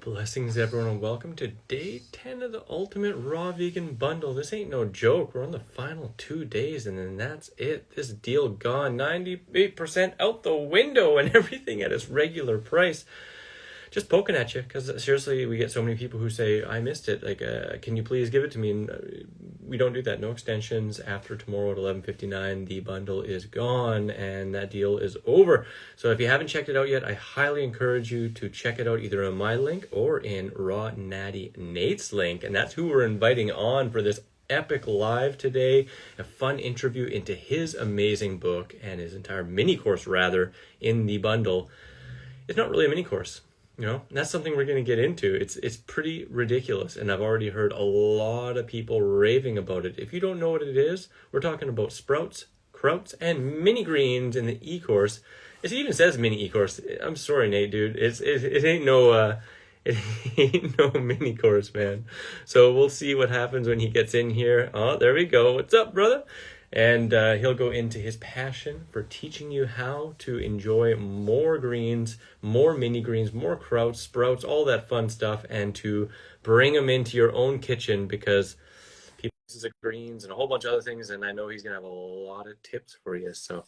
Blessings, everyone, and welcome to day 10 of the Ultimate Raw Vegan Bundle. This ain't no joke. We're on the final 2 days, and then that's it. This deal gone. 98% out the window and everything at its regular price. Just poking at you, because seriously, we get so many people who say, I missed it. Like, can you please give it to me? And we don't do that. No extensions. After tomorrow at 11:59, the bundle is gone, and that deal is over. So if you haven't checked it out yet, I highly encourage you to check it out either on my link or in Raw Natty Nate's link. And that's who we're inviting on for this epic live today. A fun interview into his amazing book and his entire mini course, rather, in the bundle. It's not really a mini course. You know, and that's something we're going to get into. It's pretty ridiculous, and I've already heard a lot of people raving about it. If you don't know what it is, we're talking about sprouts, krauts, and mini greens in the e-course. It even says mini e-course. I'm sorry, Nate, dude. It ain't no it ain't no mini course, man. So we'll see what happens when he gets in here. Oh, there we go. What's up, brother? And he'll go into his passion for teaching you how to enjoy more greens, more mini greens, more krauts, sprouts, all that fun stuff, and to bring them into your own kitchen, because people use greens and a whole bunch of other things, and I know he's going to have a lot of tips for you. So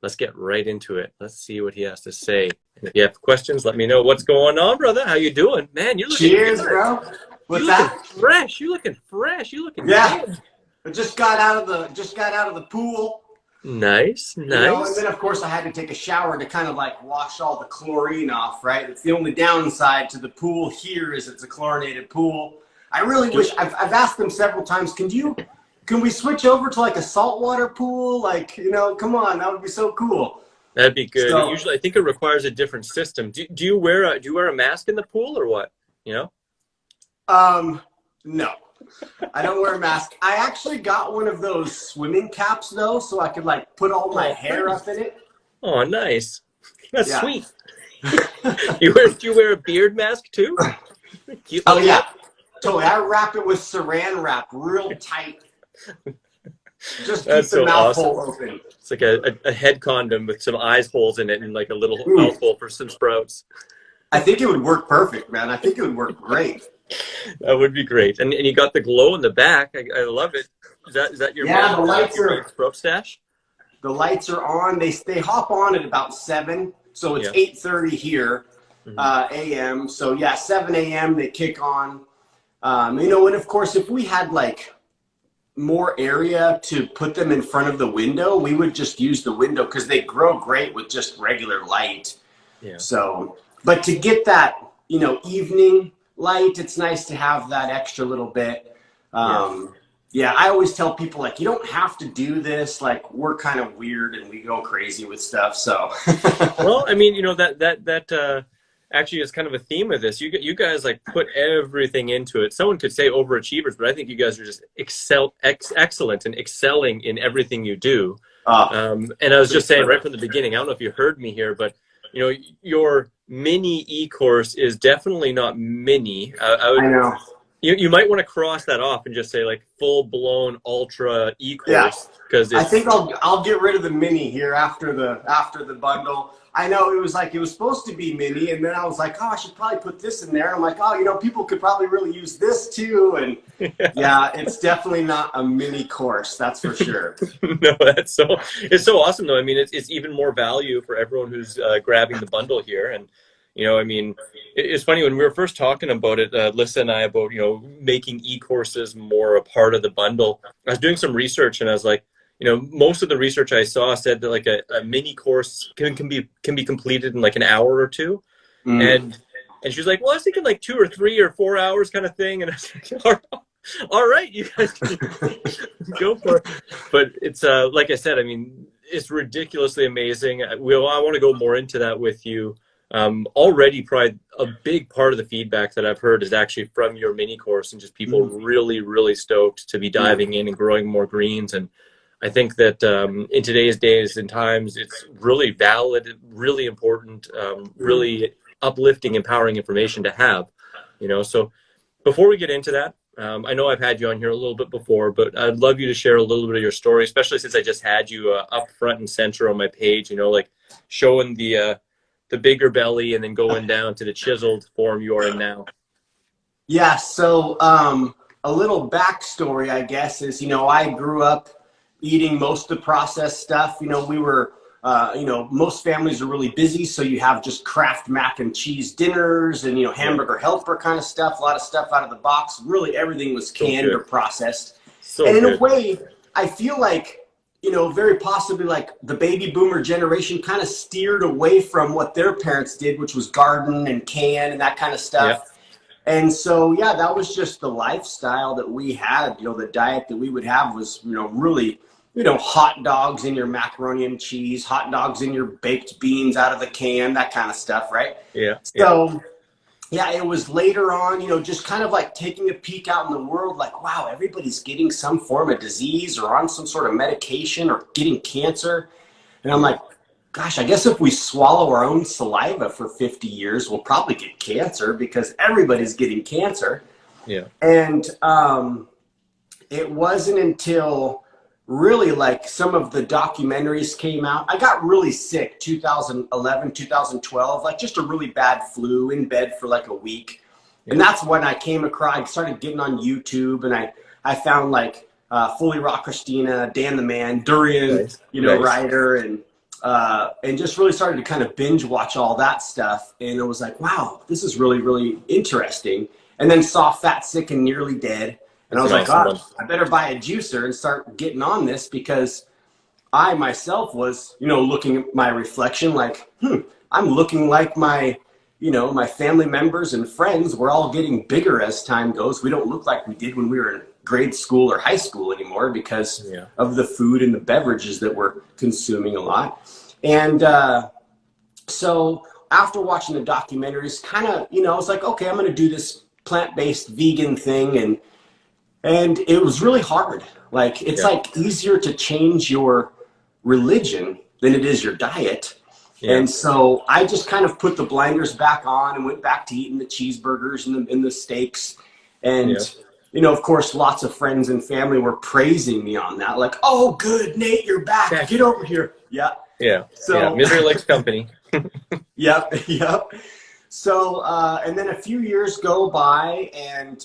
let's get right into it. Let's see what he has to say. And if you have questions, let me know. What's going on, brother? How you doing? Man, you're looking Cheers, good. bro. What's you that? looking fresh. You're looking fresh. You're looking good. I just got out of the pool. Nice. You know, and then of course I had to take a shower to kind of like wash all the chlorine off, right? It's the only downside to the pool here is it's a chlorinated pool. I really wish, I've asked them several times, can we switch over to like a saltwater pool? Like, you know, come on, that would be so cool. That'd be good. So, usually, I think it requires a different system. Do you wear a mask in the pool or what? You know? No. I don't wear a mask. I actually got one of those swimming caps though, so I could like put all my hair up in it. Oh, nice. That's sweet. Do you wear a beard mask too? Oh yeah, totally. I wrap it with saran wrap real tight. Just keep the mouth hole open. It's like a head condom with some eyes holes in it and like a little mouth hole for some sprouts. I think it would work perfect, man. I think it would work great. That would be great. And you got the glow in the back. I love it. Is that your the lights are sprout stash? The lights are on. They hop on at about 7, so it's 8:30 here a.m. So yeah, 7 a.m. they kick on. You know, and of course, if we had like more area to put them in front of the window, we would just use the window because they grow great with just regular light. Yeah. So, but to get that, you know, evening light, it's nice to have that extra little bit. Yeah, I always tell people, like, you don't have to do this. Like, we're kind of weird and we go crazy with stuff. So, well, I mean, you know, that actually is kind of a theme of this. You guys like put everything into it. Someone could say overachievers, but I think you guys are just excellent and excelling in everything you do. And I was just saying right from the beginning, I don't know if you heard me here, but you know, your mini e-course is definitely not mini. I know. You might want to cross that off and just say like full-blown ultra e-course, because I think I'll get rid of the mini here after the bundle. I know it was supposed to be mini, and then I was like, oh, I should probably put this in there. And I'm like, oh, you know, people could probably really use this too. And yeah, it's definitely not a mini course, that's for sure. No, it's so awesome though. I mean, it's even more value for everyone who's grabbing the bundle here. And you know, I mean, it's funny when we were first talking about it, Lisa and I, about, you know, making e-courses more a part of the bundle. I was doing some research and I was like, you know, most of the research I saw said that like a mini course can be completed in like an hour or two. And she was like, well, I was thinking like 2 or 3 or 4 hours kind of thing. And I was like, all right, you guys can go for it. But it's like I said, I mean, it's ridiculously amazing. I want to go more into that with you. Already probably a big part of the feedback that I've heard is actually from your mini course, and just people really, really stoked to be diving in and growing more greens. And I think that in today's days and times, it's really valid, really important, really uplifting, empowering information to have, you know. So before we get into that, I know I've had you on here a little bit before, but I'd love you to share a little bit of your story, especially since I just had you up front and center on my page, you know, like showing the bigger belly and then going down to the chiseled form you are in now. Yeah, so a little backstory, I guess, is, I grew up eating most of the processed stuff. We were, most families are really busy, so you have just Kraft mac and cheese dinners and, hamburger helper kind of stuff, a lot of stuff out of the box. Really, everything was canned or processed. So And in a good. way, I feel like, very possibly like the baby boomer generation kind of steered away from what their parents did, which was garden and can and that kind of Yeah. stuff. And so, yeah, that was just the lifestyle that we had. The diet that we would have was, really, hot dogs in your macaroni and cheese, hot dogs in your baked beans out of the can, that kind of stuff, right? Yeah. So, yeah, it was later on, just kind of like taking a peek out in the world, like, wow, everybody's getting some form of disease or on some sort of medication or getting cancer. And I'm like, gosh, I guess if we swallow our own saliva for 50 years, we'll probably get cancer because everybody's getting cancer. Yeah. And it wasn't until really like some of the documentaries came out. I got really sick 2011, 2012, like just a really bad flu, in bed for like a week. And that's when I started getting on YouTube, and I found like Fully Raw Christina, Dan the Man, Durian, Ryder, and just really started to kind of binge watch all that stuff. And it was like, wow, this is really, really interesting. And then saw Fat, Sick, and Nearly Dead. And I was like, gosh, I better buy a juicer and start getting on this, because I myself was, looking at my reflection like, I'm looking like my family members and friends. We're all getting bigger as time goes. We don't look like we did when we were in grade school or high school anymore because of the food and the beverages that we're consuming a lot. And so after watching the documentaries, kind of, I was like, okay, I'm going to do this plant-based vegan thing. And it was really hard. Like, it's like easier to change your religion than it is your diet. Yeah. And so I just kind of put the blinders back on and went back to eating the cheeseburgers and the steaks. And, of course, lots of friends and family were praising me on that. Like, oh, good, Nate, you're back. Get over here. Yeah. Yeah. So, misery likes company. Yep. So, and then a few years go by, and,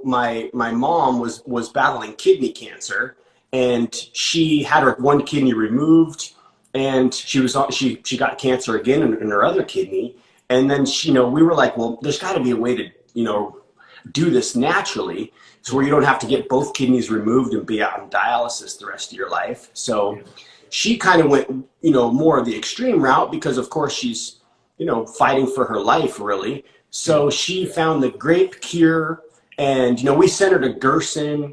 my mom was battling kidney cancer, and she had her one kidney removed, and she got cancer again in her other kidney. And then we were like, well, there's got to be a way to do this naturally, so where you don't have to get both kidneys removed and be out on dialysis the rest of your life. So she kind of went more of the extreme route, because of course she's fighting for her life, really. So she found the grape cure. And, we sent her to Gerson,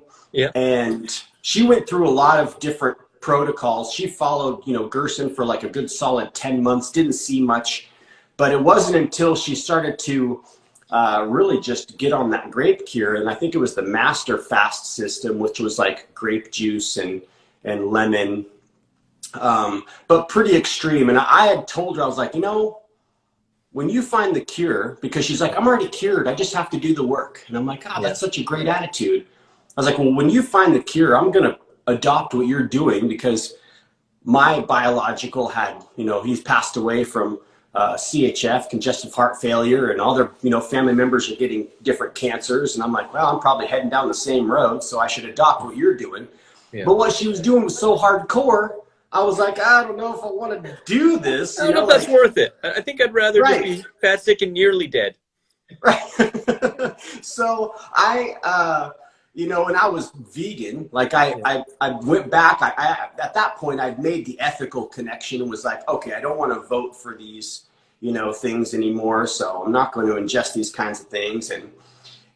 and she went through a lot of different protocols. She followed, Gerson for like a good solid 10 months, didn't see much. But it wasn't until she started to really just get on that grape cure. And I think it was the Master Fast system, which was like grape juice and lemon, but pretty extreme. And I had told her, I was like, when you find the cure, because she's like, I'm already cured, I just have to do the work. And I'm like, that's such a great attitude. I was like, well, when you find the cure, I'm going to adopt what you're doing, because my biological had, he's passed away from CHF, congestive heart failure, and all their, family members are getting different cancers. And I'm like, well, I'm probably heading down the same road, so I should adopt what you're doing. Yeah. But what she was doing was so hardcore, I was like, I don't know if I want to do this. I don't know if that's worth it. I think I'd rather just be fat, sick, and nearly dead. Right. So I, when I was vegan, like I went back. I at that point, I'd made the ethical connection and was like, okay, I don't want to vote for these, things anymore. So I'm not going to ingest these kinds of things.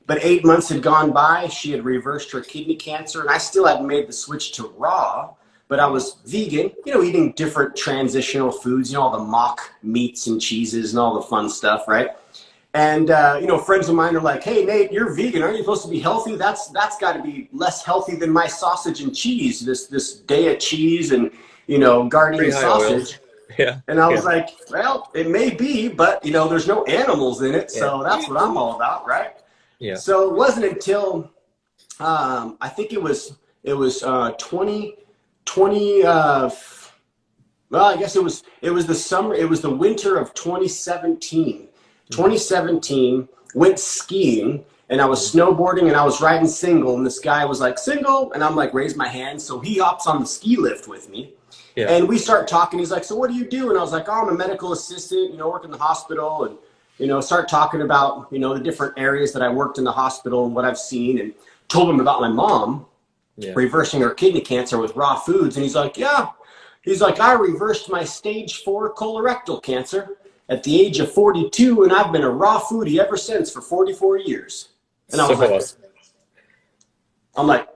But 8 months had gone by. She had reversed her kidney cancer, and I still hadn't made the switch to raw. But I was vegan, eating different transitional foods, all the mock meats and cheeses and all the fun stuff, right? And, friends of mine are like, hey, Nate, you're vegan. Aren't you supposed to be healthy? That's got to be less healthy than my sausage and cheese, this day of cheese and, Guardian sausage. Yeah. And I was like, well, it may be, but, there's no animals in it. So that's what I'm all about, right? Yeah. So it wasn't until, I think it was 20, well, I guess it was the summer, it was the winter of 2017. 2017, went skiing, and I was snowboarding, and I was riding single, and this guy was like, single, and I'm like, raise my hand. So he hops on the ski lift with me, and we start talking. He's like, so what do you do? And I was like, oh, I'm a medical assistant, work in the hospital, and start talking about, the different areas that I worked in the hospital and what I've seen, and told him about my mom reversing her kidney cancer with raw foods. And he's like, yeah. He's like, I reversed my stage 4 colorectal cancer at the age of 42, and I've been a raw foodie ever since for 44 years. And I was I'm like,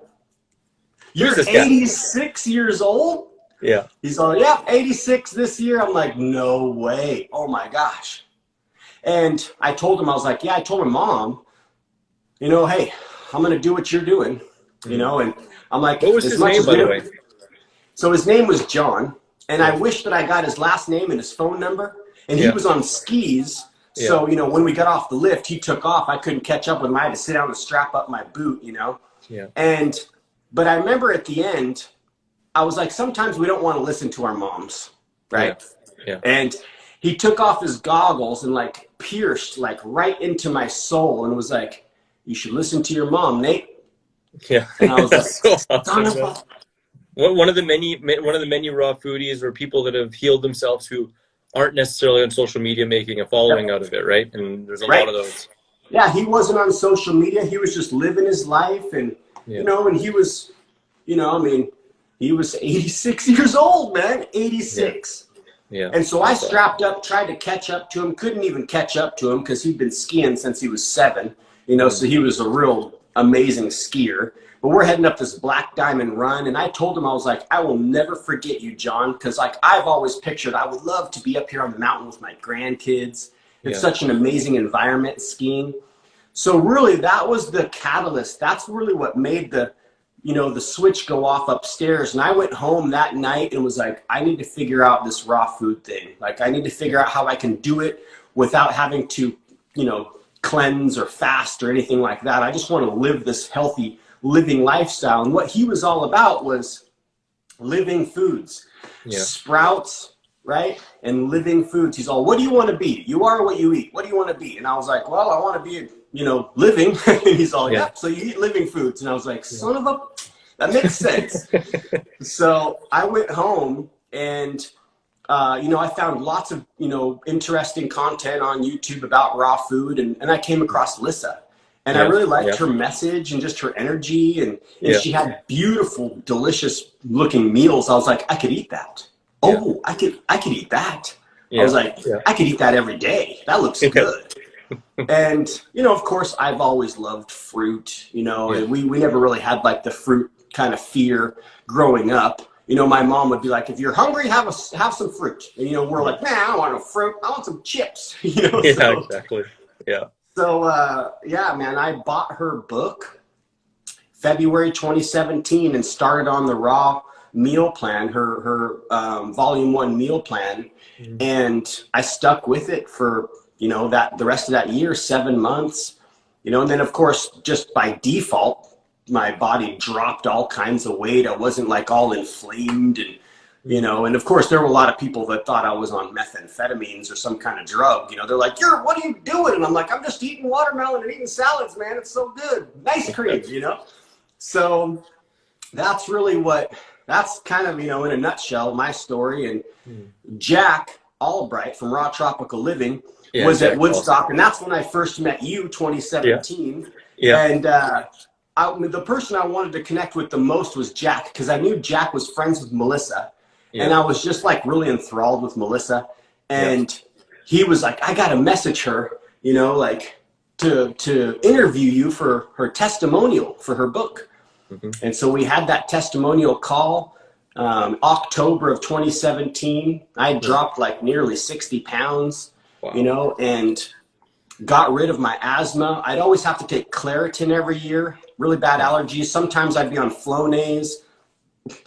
you're 86 years old? Yeah. He's like, yeah, 86 this year. I'm like, no way. Oh my gosh. And I told him, I was like, yeah, I told my mom, hey, I'm going to do what you're doing, and I'm like, what was his name, by the way? So his name was John, and I wish that I got his last name and his phone number, and he was on skis. So, when we got off the lift, he took off. I couldn't catch up with him. I had to sit down and strap up my boot, But I remember at the end, I was like, sometimes we don't want to listen to our moms, right? Yeah. And he took off his goggles and pierced right into my soul and was like, you should listen to your mom, Nate. Yeah. And I was like, so awesome, one of the many raw foodies or people that have healed themselves who aren't necessarily on social media making a following out of it, right? And there's a lot of those. Yeah, he wasn't on social media. He was just living his life, and and he was, he was 86 years old, man, 86. Yeah. And so I strapped up, tried to catch up to him, couldn't even catch up to him because he'd been skiing since he was 7, so he was a real amazing skier. But we're heading up this Black Diamond run, and I told him, I was like, I will never forget you, John, because I've always pictured I would love to be up here on the mountain with my grandkids. It's such an amazing environment, skiing. So really, that was the catalyst. That's really what made the switch go off upstairs. And I went home that night and was like, I need to figure out this raw food thing. I need to figure out how I can do it without having to, cleanse or fast or anything like that. I just want to live this healthy living lifestyle. And what he was all about was living foods, sprouts, right? And living foods. He's all, what do you want to be? You are what you eat. What do you want to be? And I was like, well, I want to be, living. And he's all, so you eat living foods. And I was like, son of a, that makes sense. So I went home and, I found lots of, interesting content on YouTube about raw food. And I came across Lissa. And I really liked her message and just her energy. And she had beautiful, delicious looking meals. I was like, I could eat that. Oh, I could eat that. I was like, I could eat that every day. That looks good. And, of course, I've always loved fruit, and we never really had the fruit kind of fear growing up. My mom would be like, if you're hungry, have some fruit. And, we're like, man, I don't want no fruit. I want some chips. Exactly. Yeah. So, man, I bought her book February 2017 and started on the raw meal plan, her volume 1 meal plan. And I stuck with it for, the rest of that year, 7 months, and then of course, just by default, my body dropped all kinds of weight. I wasn't all inflamed and, and of course there were a lot of people that thought I was on methamphetamines or some kind of drug. They're like, what are you doing? And I'm like, I'm just eating watermelon and eating salads, man. It's so good. Nice cream, So that's really that's kind of, in a nutshell, my story. And Jack Albright from Raw Tropical Living was at Woodstock. And that's when I first met you, 2017. And the person I wanted to connect with the most was Jack, because I knew Jack was friends with Melissa. And I was just really enthralled with Melissa. And he was like, I got to message her, to interview you for her testimonial for her book. And so we had that testimonial call, October of 2017. I dropped nearly 60 pounds, and got rid of my asthma. I'd always have to take Claritin every year, really bad allergies. Sometimes I'd be on Flonase.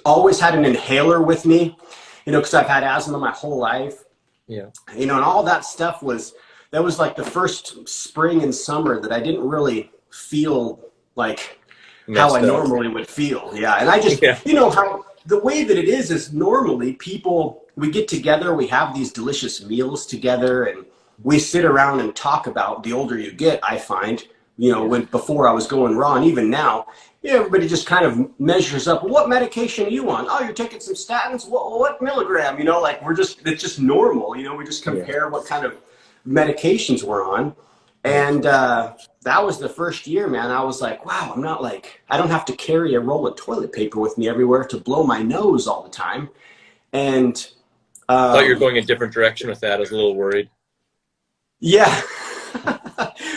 Always had an inhaler with me, because I've had asthma my whole life. And all that stuff was the first spring and summer that I didn't really feel how I normally would feel. And I just, how the way that it is normally people, we get together, we have these delicious meals together, and we sit around and talk about, the older you get, I find, you know, when before I was going raw, and even now, everybody just kind of measures up, what medication are you on? Oh, you're taking some statins? What milligram? You know, like it's just normal. You know, we just compare what kind of medications we're on. And that was the first year, man. I was like, wow, I don't have to carry a roll of toilet paper with me everywhere to blow my nose all the time. And I thought you were going a different direction with that. I was a little worried. Yeah.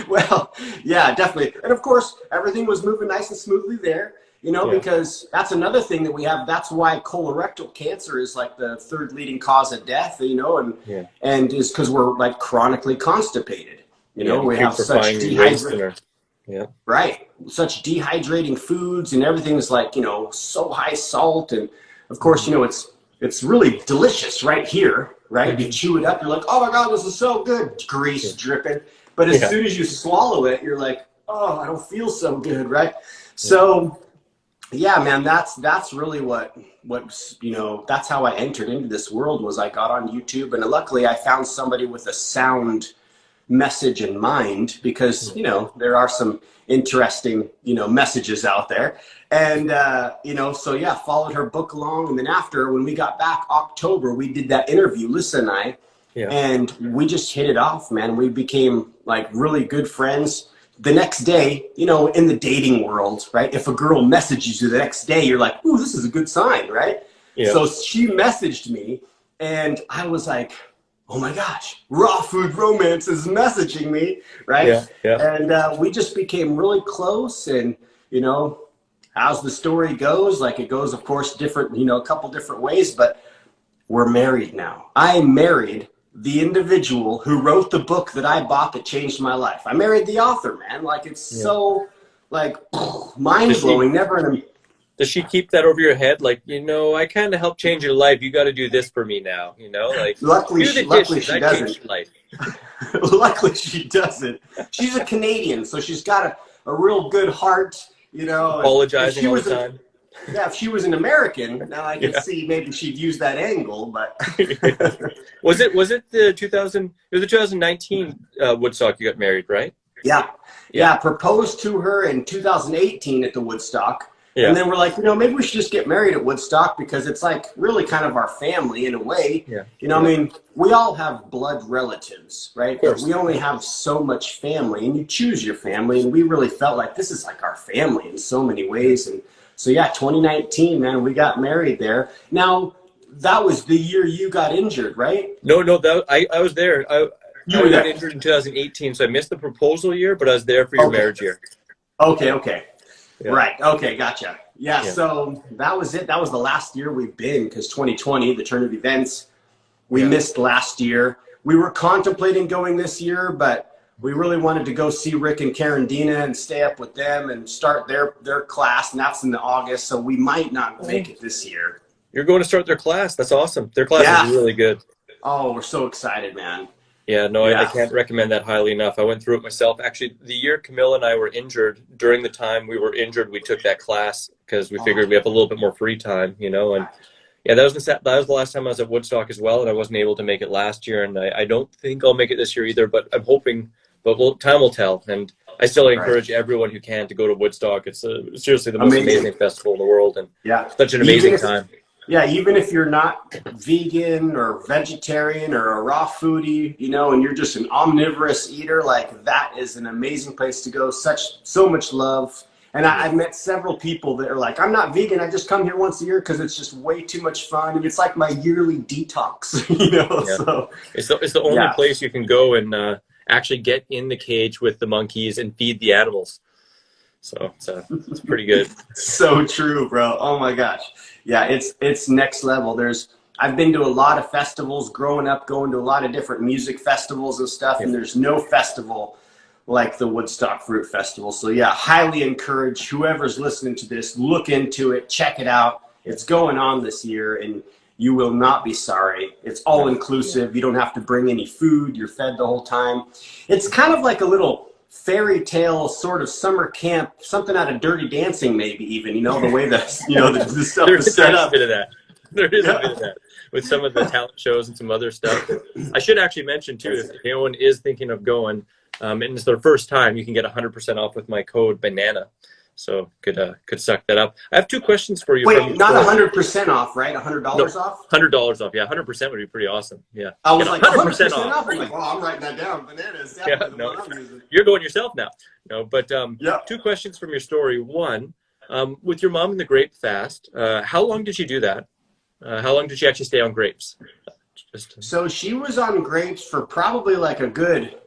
Well, yeah, definitely. And of course, everything was moving nice and smoothly there, you know, because that's another thing that we have. That's why colorectal cancer is like the third leading cause of death, you know, and is because we're like chronically constipated, you know, we have such such dehydrating foods, and everything's like, you know, so high salt. And of course, you know, it's really delicious right here, right? You chew it up, you're like, oh my God, this is so good. Grease dripping. But as soon as you swallow it, you're like, oh, I don't feel so good, right? So, yeah, man, that's really what you know, that's how I entered into this world. Was I got on YouTube, and luckily I found somebody with a sound message in mind, because, you know, there are some interesting, you know, messages out there. And, you know, so yeah, followed her book along. And then after, when we got back October, we did that interview, Lisa and I, and we just hit it off, man. We became like really good friends. The next day, you know, in the dating world, right? If a girl messages you the next day, you're like, ooh, this is a good sign, right? Yeah. So she messaged me, and I was like, oh my gosh, Raw Food Romance is messaging me, right? And we just became really close. And, you know, as the story goes, like it goes, of course, different, you know, a couple different ways, but we're married now. I married the individual who wrote the book that I bought that changed my life. I married the author, man. Like, it's so, like, mind-blowing. Does she keep that over your head? Like, you know, I kind of helped change your life. You got to do this for me now, you know? Like, luckily she doesn't. Luckily she doesn't. She's a Canadian, so she's got a real good heart, you know. Apologizing all the time. Yeah, if she was an American, now I can see maybe she'd use that angle, but was it the 2019 Woodstock you got married, right? Yeah, proposed to her in 2018 at the Woodstock. And then we're like, you know, maybe we should just get married at Woodstock, because it's like really kind of our family in a way. You know, I mean, we all have blood relatives, right? But we only have so much family, and you choose your family, and we really felt like this is like our family in so many ways. And so, yeah, 2019, man, we got married there. Now, that was the year you got injured, right? No, I was there. I got injured in 2018, so I missed the proposal year, but I was there for your marriage year. Okay. Right. Okay. Gotcha. Yeah. So that was it. That was the last year we've been, because 2020, the turn of events, we missed last year. We were contemplating going this year, but we really wanted to go see Rick and Karen Dina and stay up with them and start their class. And that's in August. So we might not make it this year. You're going to start their class. That's awesome. Their class is really good. Oh, we're so excited, man. Yeah, no, I can't recommend that highly enough. I went through it myself. Actually, the year Camilla and I were injured, during the time we were injured, we took that class because we figured we have a little bit more free time, you know. And yeah, that was the last time I was at Woodstock as well, and I wasn't able to make it last year, and I don't think I'll make it this year either, but I'm hoping, but time will tell. And I still encourage everyone who can to go to Woodstock. It's seriously the most amazing festival in the world, and such an amazing time. Yeah, even if you're not vegan or vegetarian or a raw foodie, you know, and you're just an omnivorous eater, like that is an amazing place to go. So much love. And I've met several people that are like, I'm not vegan. I just come here once a year because it's just way too much fun. And it's like my yearly detox, you know. So it's the only place you can go and actually get in the cage with the monkeys and feed the animals. So it's pretty good. So true, bro. Oh my gosh. Yeah, it's next level. I've been to a lot of festivals growing up, going to a lot of different music festivals and stuff, and there's no festival like the Woodstock Fruit Festival. So yeah, highly encourage whoever's listening to this, look into it, check it out. It's going on this year, and you will not be sorry. It's all inclusive. You don't have to bring any food. You're fed the whole time. It's kind of like a little fairy tale sort of summer camp, something out of Dirty Dancing, maybe even, you know, the way that, you know, the stuff is set up. There is a bit of that. with some of the talent shows and some other stuff. I should actually mention too, if anyone is thinking of going, and it's their first time, you can get 100% off with my code BANANA. So could suck that up. I have two questions for you. Wait, not 100% off, right? $100 off? $100 off. Yeah, 100% would be pretty awesome. Yeah. I was like 100% off. I'm like, well, I'm writing that down. Banana is definitely the one I'm using. You're going yourself now. No, but two questions from your story. One, with your mom and the grape fast, how long did she do that? How long did she actually stay on grapes? So she was on grapes for probably like a good,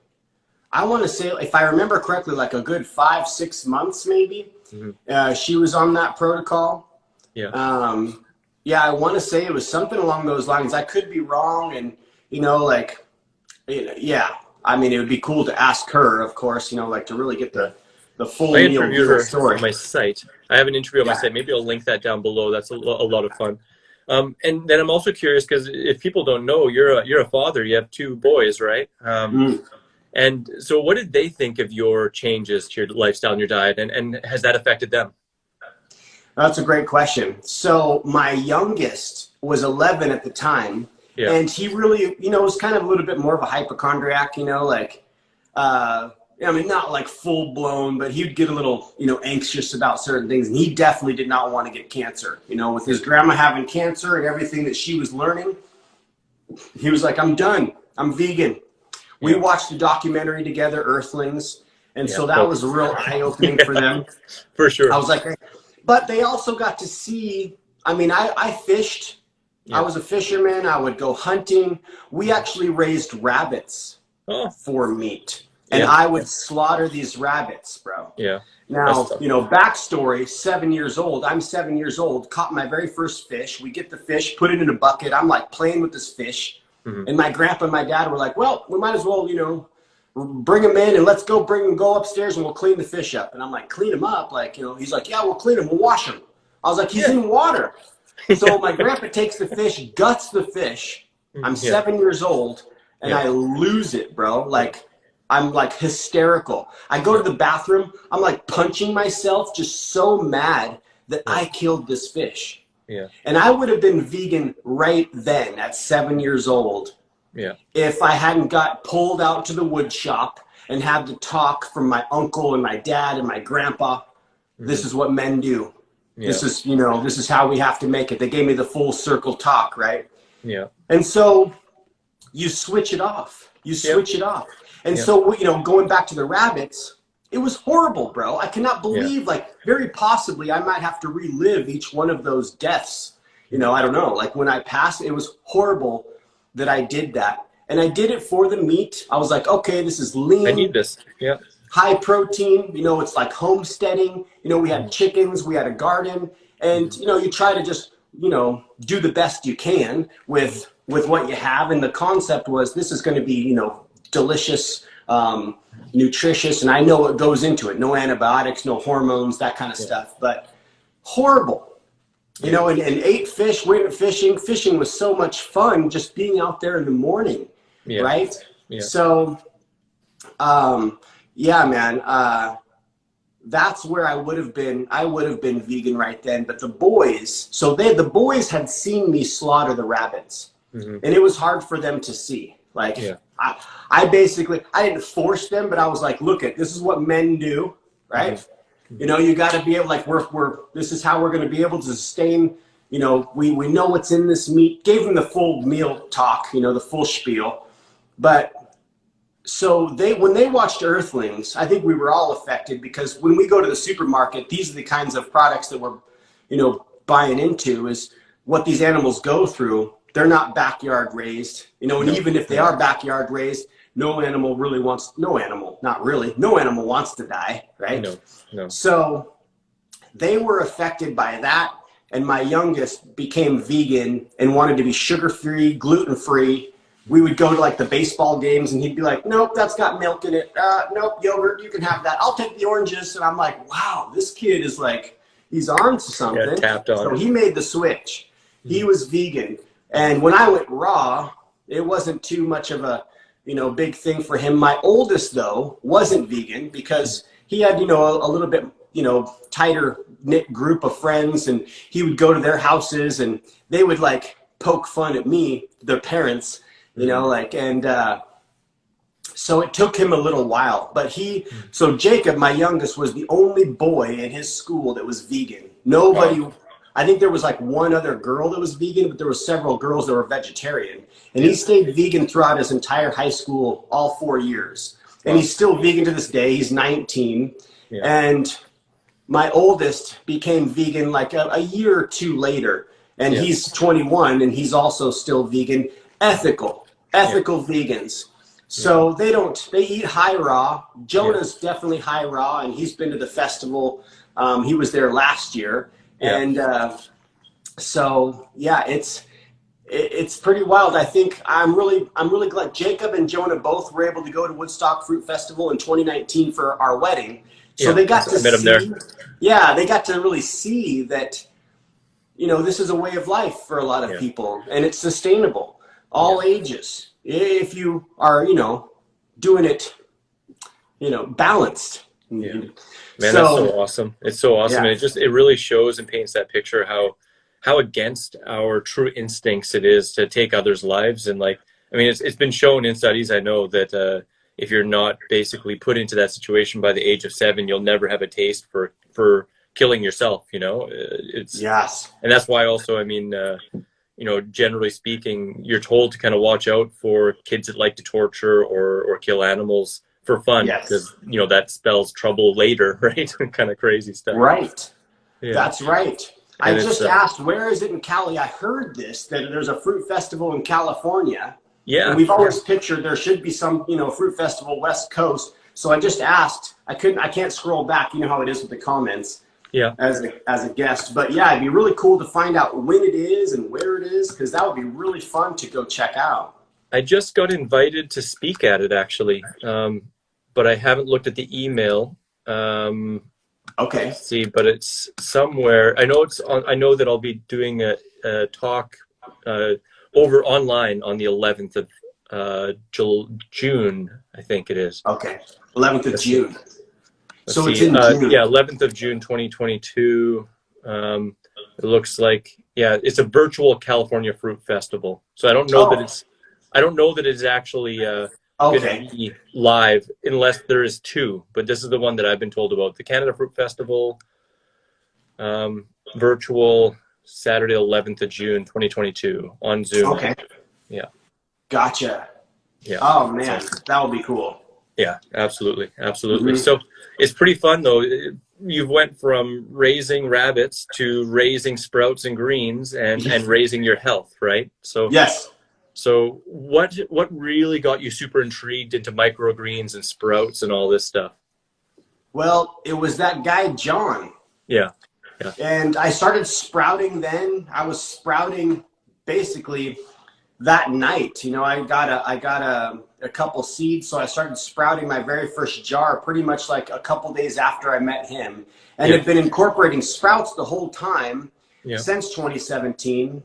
I want to say, if I remember correctly, like a good 5-6 months maybe. Mm-hmm. She was on that protocol. Yeah. I want to say it was something along those lines. I could be wrong, and I mean, it would be cool to ask her, of course, to really get the full I interviewed her story. On my site. I have an interview on my site. Maybe I'll link that down below. That's a lot of fun. And then I'm also curious, because if people don't know, you're a father. You have 2 boys, right? And so what did they think of your changes to your lifestyle and your diet, and has that affected them? That's a great question. So my youngest was 11 at the time, and he really, was kind of a little bit more of a hypochondriac, I mean, not like full blown, but he'd get a little, anxious about certain things, and he definitely did not want to get cancer. With his grandma having cancer and everything that she was learning, he was like, I'm done. I'm vegan. We watched the documentary together, Earthlings, and so that was a real eye-opening for them. For sure. I was like, but they also got to see, I mean, I fished. I was a fisherman. I would go hunting. We actually raised rabbits for meat, and I would slaughter these rabbits, bro. Yeah. Now, backstory, 7 years old. I'm 7 years old, caught my very first fish. We get the fish, put it in a bucket. I'm like playing with this fish. Mm-hmm. And my grandpa and my dad were like, well, we might as well, bring him in and let's go go upstairs and we'll clean the fish up. And I'm like, clean him up? Like, he's like, yeah, we'll clean him. We'll wash him. I was like, he's in water. So my grandpa takes the fish, guts the fish. I'm 7 years old and I lose it, bro. Like, I'm like hysterical. I go to the bathroom. I'm like punching myself, just so mad that I killed this fish. Yeah. And I would have been vegan right then at 7 years old if I hadn't got pulled out to the wood shop and had to talk from my uncle and my dad and my grandpa. Mm-hmm. This is what men do. Yeah. This is, this is how we have to make it. They gave me the full circle talk, right? Yeah. And so you switch it off. It off. And so, going back to the rabbits, it was horrible, bro. I cannot believe, very possibly I might have to relive each one of those deaths. I don't know. Like when I passed, it was horrible that I did that. And I did it for the meat. I was like, okay, this is lean. I need this. Yeah. High protein. It's like homesteading. We had chickens. We had a garden. And, you try to just, do the best you can with what you have. And the concept was this is going to be, delicious, nutritious, and I know what goes into it. No antibiotics, no hormones, that kind of stuff. But horrible, and ate fish, went fishing. Fishing was so much fun, just being out there in the morning, right? Yeah. So, man, that's where I would have been. I would have been vegan right then. But the boys, the boys had seen me slaughter the rabbits, and it was hard for them to see. Like, I didn't force them, but I was like, look this is what men do, right? Mm-hmm. You got to be able, like, this is how we're going to be able to sustain, we know what's in this meat. Gave them the full meal talk, the full spiel. But so when they watched Earthlings, I think we were all affected because when we go to the supermarket, these are the kinds of products that we're, buying into is what these animals go through. They're not backyard raised, and even if they are backyard raised, no animal wants to die, right? No. So they were affected by that, and my youngest became vegan and wanted to be sugar-free, gluten-free. We would go to like the baseball games, and he'd be like, nope, that's got milk in it. Nope, yogurt, you can have that. I'll take the oranges. And I'm like, wow, this kid is like, he's on to something. Yeah, tapped on. So he made the switch. He was vegan. And when I went raw, it wasn't too much of a, big thing for him. My oldest, though, wasn't vegan because he had, a little bit, tighter knit group of friends, and he would go to their houses and they would like poke fun at me, their parents, you know, like, and so it took him a little while, but so Jacob, my youngest, was the only boy in his school that was vegan. Nobody, I think there was like one other girl that was vegan, but there were several girls that were vegetarian. And he stayed vegan throughout his entire high school, all 4 years. And he's still vegan to this day. He's 19. And my oldest became vegan like a year or two later. And he's 21 and he's also still vegan. Ethical vegans. So they eat high raw. Jonah's definitely high raw, and he's been to the festival. He was there last year. And so, yeah, it's pretty wild. I think I'm really glad Jacob and Jonah both were able to go to Woodstock Fruit Festival in 2019 for our wedding. So they got to see, they got to really see that, you know, this is a way of life for a lot of people, and it's sustainable, all ages. If you are, you know, doing it, you know, balanced. Man, that's so awesome. It's so awesome. And it really shows and paints that picture how against our true instincts it is to take others' lives. And like, I mean, it's been shown in studies, I know, that if you're not basically put into that situation by the age of 7, you'll never have a taste for killing yourself, you know. And that's why also, I mean, you know, generally speaking, you're told to kind of watch out for kids that like to torture or kill animals for fun, because, you know, that spells trouble later, right? Kind of crazy stuff. Right. That's right. And I just asked, where is it in Cali? I heard that there's a fruit festival in California. Yeah. And we've always pictured there should be some, you know, fruit festival West Coast. So I just asked. I can't scroll back. You know how it is with the comments. Yeah. As a guest. But yeah, it'd be really cool to find out when it is and where it is, because that would be really fun to go check out. I just got invited to speak at it, actually, but I haven't looked at the email. Okay. Let's see, but it's somewhere. I know I know that I'll be doing a talk over online on the 11th of June, I think it is. Okay, 11th of June. So it's in June. Yeah, 11th of June, 2022. It looks like, it's a virtual California Fruit Festival. So I don't know that it's actually going to be live unless there is 2. But this is the one that I've been told about. The Canada Fruit Festival, virtual, Saturday, 11th of June, 2022 on Zoom. Okay. Yeah. Gotcha. Yeah. Oh, man, that would be cool. Yeah, absolutely. Absolutely. So it's pretty fun, though. You went from raising rabbits to raising sprouts and greens and raising your health, right? So yes. So what really got you super intrigued into microgreens and sprouts and all this stuff? Well, it was that guy, John. Yeah. Yeah. And I started sprouting then. I was sprouting basically that night. You know, I got a couple seeds, so I started sprouting my very first jar pretty much like a couple days after I met him, and have been incorporating sprouts the whole time since 2017.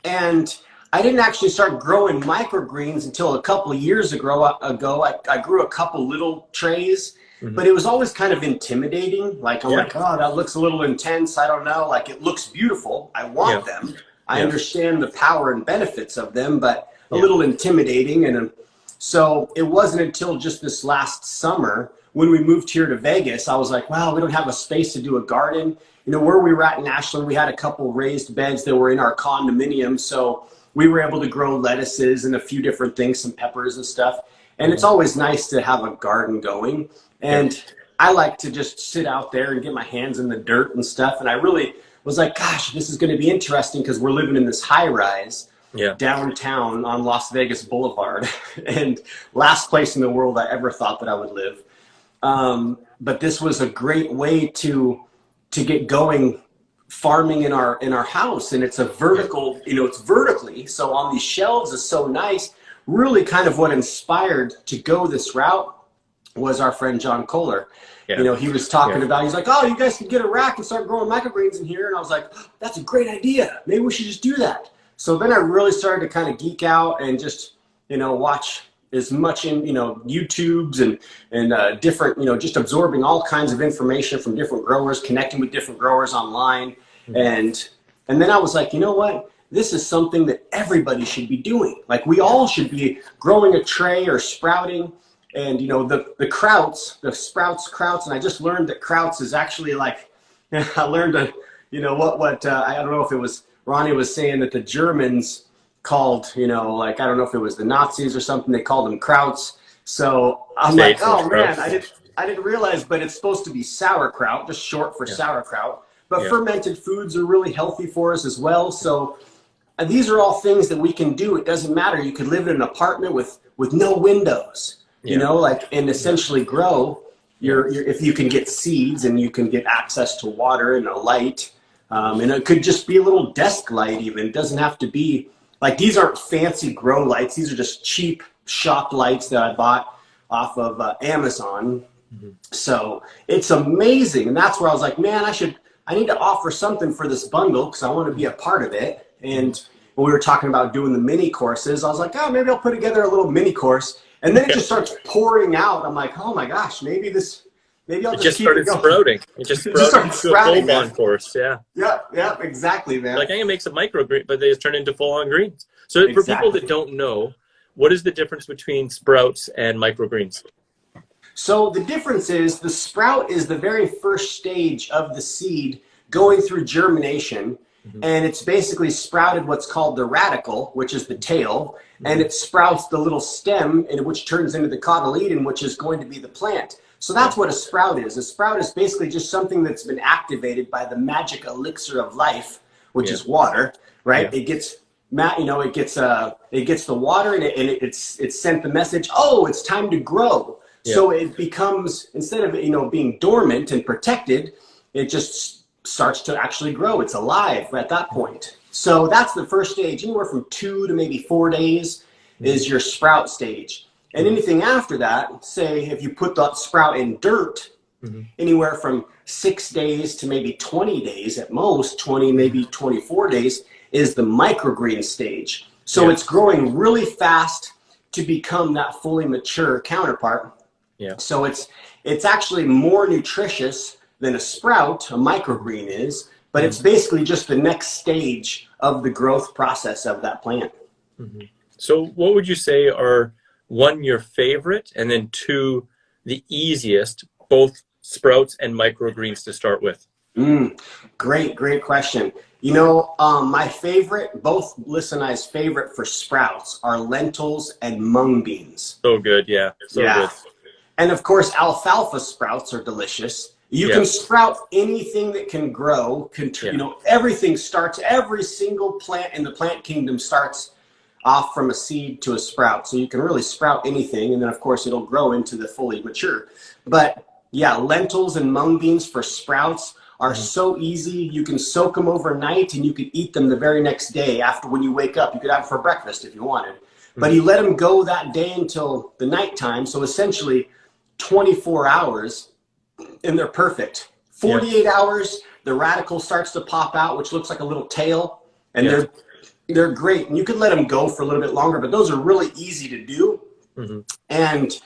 And I didn't actually start growing microgreens until a couple of years ago. I grew a couple little trays, but it was always kind of intimidating. Like, I'm like, oh, that looks a little intense. I don't know. Like, it looks beautiful. I want them. I understand the power and benefits of them, but a little intimidating. And so it wasn't until just this last summer when we moved here to Vegas, I was like, wow, we don't have a space to do a garden. You know, where we were at in Ashland, we had a couple raised beds that were in our condominium. So we were able to grow lettuces and a few different things, some peppers and stuff. And it's always nice to have a garden going. And I like to just sit out there and get my hands in the dirt and stuff. And I really was like, gosh, this is going to be interesting because we're living in this high rise downtown on Las Vegas Boulevard, and last place in the world I ever thought that I would live. But this was a great way to get going farming in our house, and it's a vertical, you know, it's vertically. So on these shelves is so nice. Really kind of what inspired to go this route was our friend John Kohler. You know, he was talking about, he's like, oh, you guys can get a rack and start growing microgreens in here. And I was like, oh, that's a great idea. Maybe we should just do that. So then I really started to kind of geek out and just, you know, watch as much in, you know, YouTubes and different, you know, just absorbing all kinds of information from different growers, connecting with different growers online. And then I was like, you know what, this is something that everybody should be doing. Like we all should be growing a tray or sprouting. And, you know, the Krauts, the sprouts, Krauts, and I just learned that Krauts is actually like, I learned, you know, I don't know if it was, Ronnie was saying that the Germans called, you know, like, I don't know if it was the Nazis or something, they called them Krauts. So I'm like, oh man, I didn't realize, but it's supposed to be sauerkraut, just short for sauerkraut. But fermented foods are really healthy for us as well. So these are all things that we can do. It doesn't matter. You could live in an apartment with no windows, you know, like, and essentially grow if you can get seeds and you can get access to water and a light. And it could just be a little desk light even. It doesn't have to be, like, these aren't fancy grow lights. These are just cheap shop lights that I bought off of Amazon. So it's amazing. And that's where I was like, man, I need to offer something for this bundle because I want to be a part of it. And when we were talking about doing the mini courses, I was like, oh, maybe I'll put together a little mini course. And then it just starts pouring out. I'm like, oh my gosh, maybe I'll just keep it going. Sprouting. It just started into a full-on course. Yeah, exactly, man. Like I can make some microgreens, but they just turn into full-on greens. So for people that don't know, what is the difference between sprouts and microgreens? So the difference is the sprout is the very first stage of the seed going through germination. And it's basically sprouted what's called the radicle, which is the tail, and it sprouts the little stem, which turns into the cotyledon, which is going to be the plant. So that's what a sprout is. A sprout is basically just something that's been activated by the magic elixir of life, which is water, right? It gets, it gets the water, and it's sent the message, oh, it's time to grow. So it becomes, instead of being dormant and protected, it just starts to actually grow. It's alive at that point. So that's the first stage. Anywhere from 2 to maybe 4 days is your sprout stage. And anything after that, say if you put that sprout in dirt, anywhere from 6 days to maybe 20 days at most, 20, maybe 24 days, is the microgreen stage. So it's growing really fast to become that fully mature counterpart. So it's actually more nutritious than a sprout, a microgreen is, but it's basically just the next stage of the growth process of that plant. So what would you say are, 1, your favorite, and then 2, the easiest, both sprouts and microgreens to start with? Great question. My favorite, both Liz and I's favorite for sprouts are lentils and mung beans. So good, good. And of course, alfalfa sprouts are delicious. You can sprout anything that can grow. Everything starts, every single plant in the plant kingdom starts off from a seed to a sprout. So you can really sprout anything. And then of course it'll grow into the fully mature. But lentils and mung beans for sprouts are so easy. You can soak them overnight and you can eat them the very next day after when you wake up. You could have them for breakfast if you wanted. But you let them go that day until the nighttime. So essentially 24 hours. And they're perfect. 48 hours, the radicle starts to pop out, which looks like a little tail, and they're great. And you can let them go for a little bit longer, but those are really easy to do. And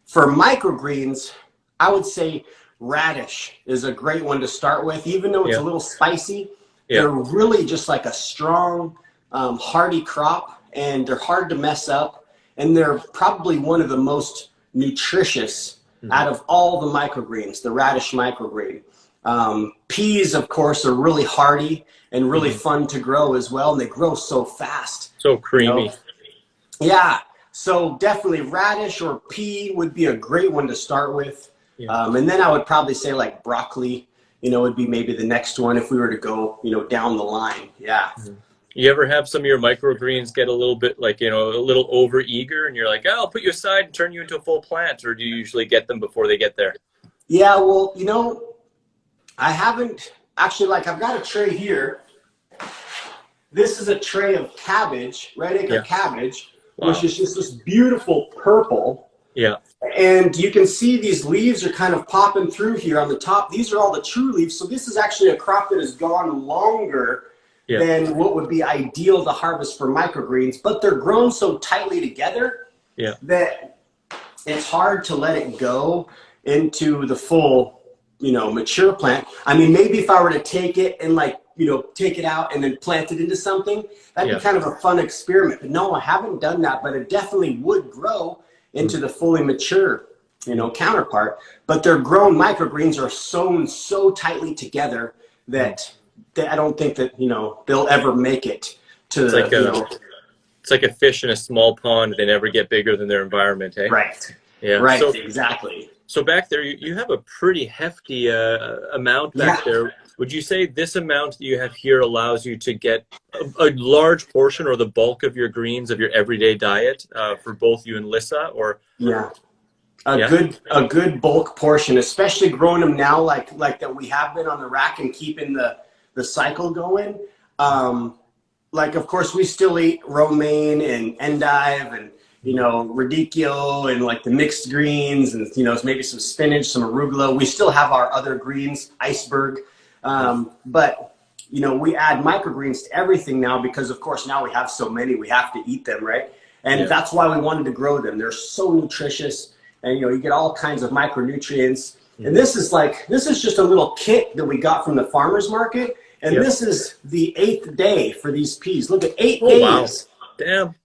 for microgreens, I would say radish is a great one to start with, even though it's a little spicy. They're really just like a strong, hardy crop, and they're hard to mess up, and they're probably one of the most nutritious out of all the microgreens, the radish microgreen. Peas, of course, are really hardy and really fun to grow as well, and they grow so fast. So creamy. So definitely radish or pea would be a great one to start with. And then I would probably say like broccoli, would be maybe the next one if we were to go, down the line. You ever have some of your microgreens get a little bit like, a little over eager and you're like, oh, I'll put you aside and turn you into a full plant? Or do you usually get them before they get there? Yeah, well, I haven't actually, I've got a tray here. This is a tray of cabbage, red acre cabbage, which is just this beautiful purple. And you can see these leaves are kind of popping through here on the top. These are all the true leaves. So this is actually a crop that has gone longer than what would be ideal to harvest for microgreens, but they're grown so tightly together that it's hard to let it go into the full, mature plant. I mean, maybe if I were to take it and take it out and then plant it into something. That'd be kind of a fun experiment. But no, I haven't done that, but it definitely would grow into the fully mature, counterpart. But their grown microgreens are sewn so tightly together that I don't think that, they'll ever make it to it's like a fish in a small pond. They never get bigger than their environment, eh? Right. Yeah. Right. Exactly. So back there, you have a pretty hefty amount back there. Would you say this amount that you have here allows you to get a large portion or the bulk of your greens of your everyday diet for both you and Lissa? Or a good bulk portion, especially growing them now like that we have been on the rack and keeping the cycle going. Of course, we still eat romaine and endive and radicchio and like the mixed greens and maybe some spinach, some arugula. We still have our other greens, iceberg. But we add microgreens to everything now because, of course, now we have so many, we have to eat them, right? And that's why we wanted to grow them. They're so nutritious, and you get all kinds of micronutrients. And this is just a little kit that we got from the farmer's market, and this is the 8th day for these peas. Look at 8 days. Wow. Damn.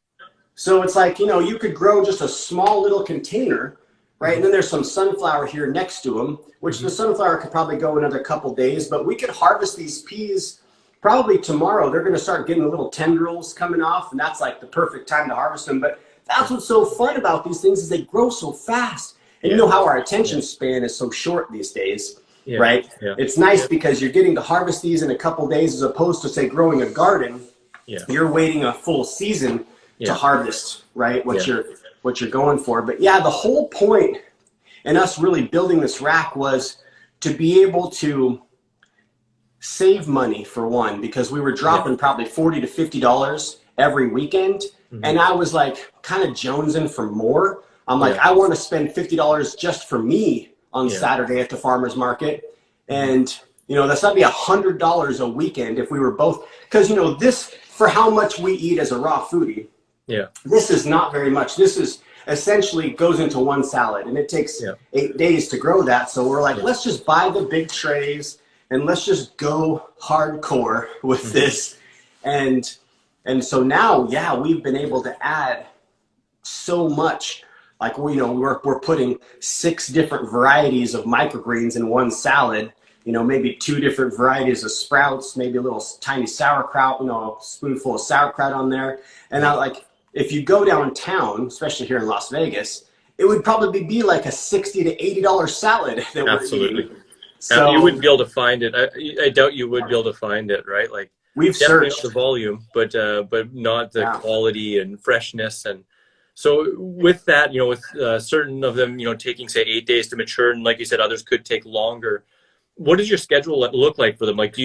So it's like you could grow just a small little container. Right, and then there's some sunflower here next to them, which the sunflower could probably go another couple days, but we could harvest these peas probably tomorrow. They're going to start getting the little tendrils coming off, and that's like the perfect time to harvest them. But that's what's so fun about these things is they grow so fast. And you know how our attention span is so short these days, right? Yeah. It's nice because you're getting to harvest these in a couple days as opposed to, say, growing a garden. Yeah. You're waiting a full season to harvest, right, what you're going for. But the whole point in us really building this rack was to be able to save money, for one, because we were dropping probably $40 to $50 every weekend. And I was like kind of jonesing for more. I'm like, I want to spend $50 just for me on Saturday at the farmer's market. And, that's not be $100 a weekend if we were both, because, this, for how much we eat as a raw foodie, this is not very much. This is essentially goes into one salad, and it takes 8 days to grow that. So we're like, let's just buy the big trays and let's just go hardcore with this. And so now, we've been able to add so much. Like, we're putting 6 different varieties of microgreens in one salad. Maybe 2 different varieties of sprouts, maybe a little tiny sauerkraut, a spoonful of sauerkraut on there. And if you go downtown, especially here in Las Vegas, it would probably be like a $60 to $80 salad that we're eating. So you wouldn't be able to find it. I doubt you would be able to find it, right? Like, we've searched the volume, but not the quality and freshness. And so with that, with certain of them, taking say 8 days to mature, and like you said, others could take longer. What does your schedule look like for them? Like, do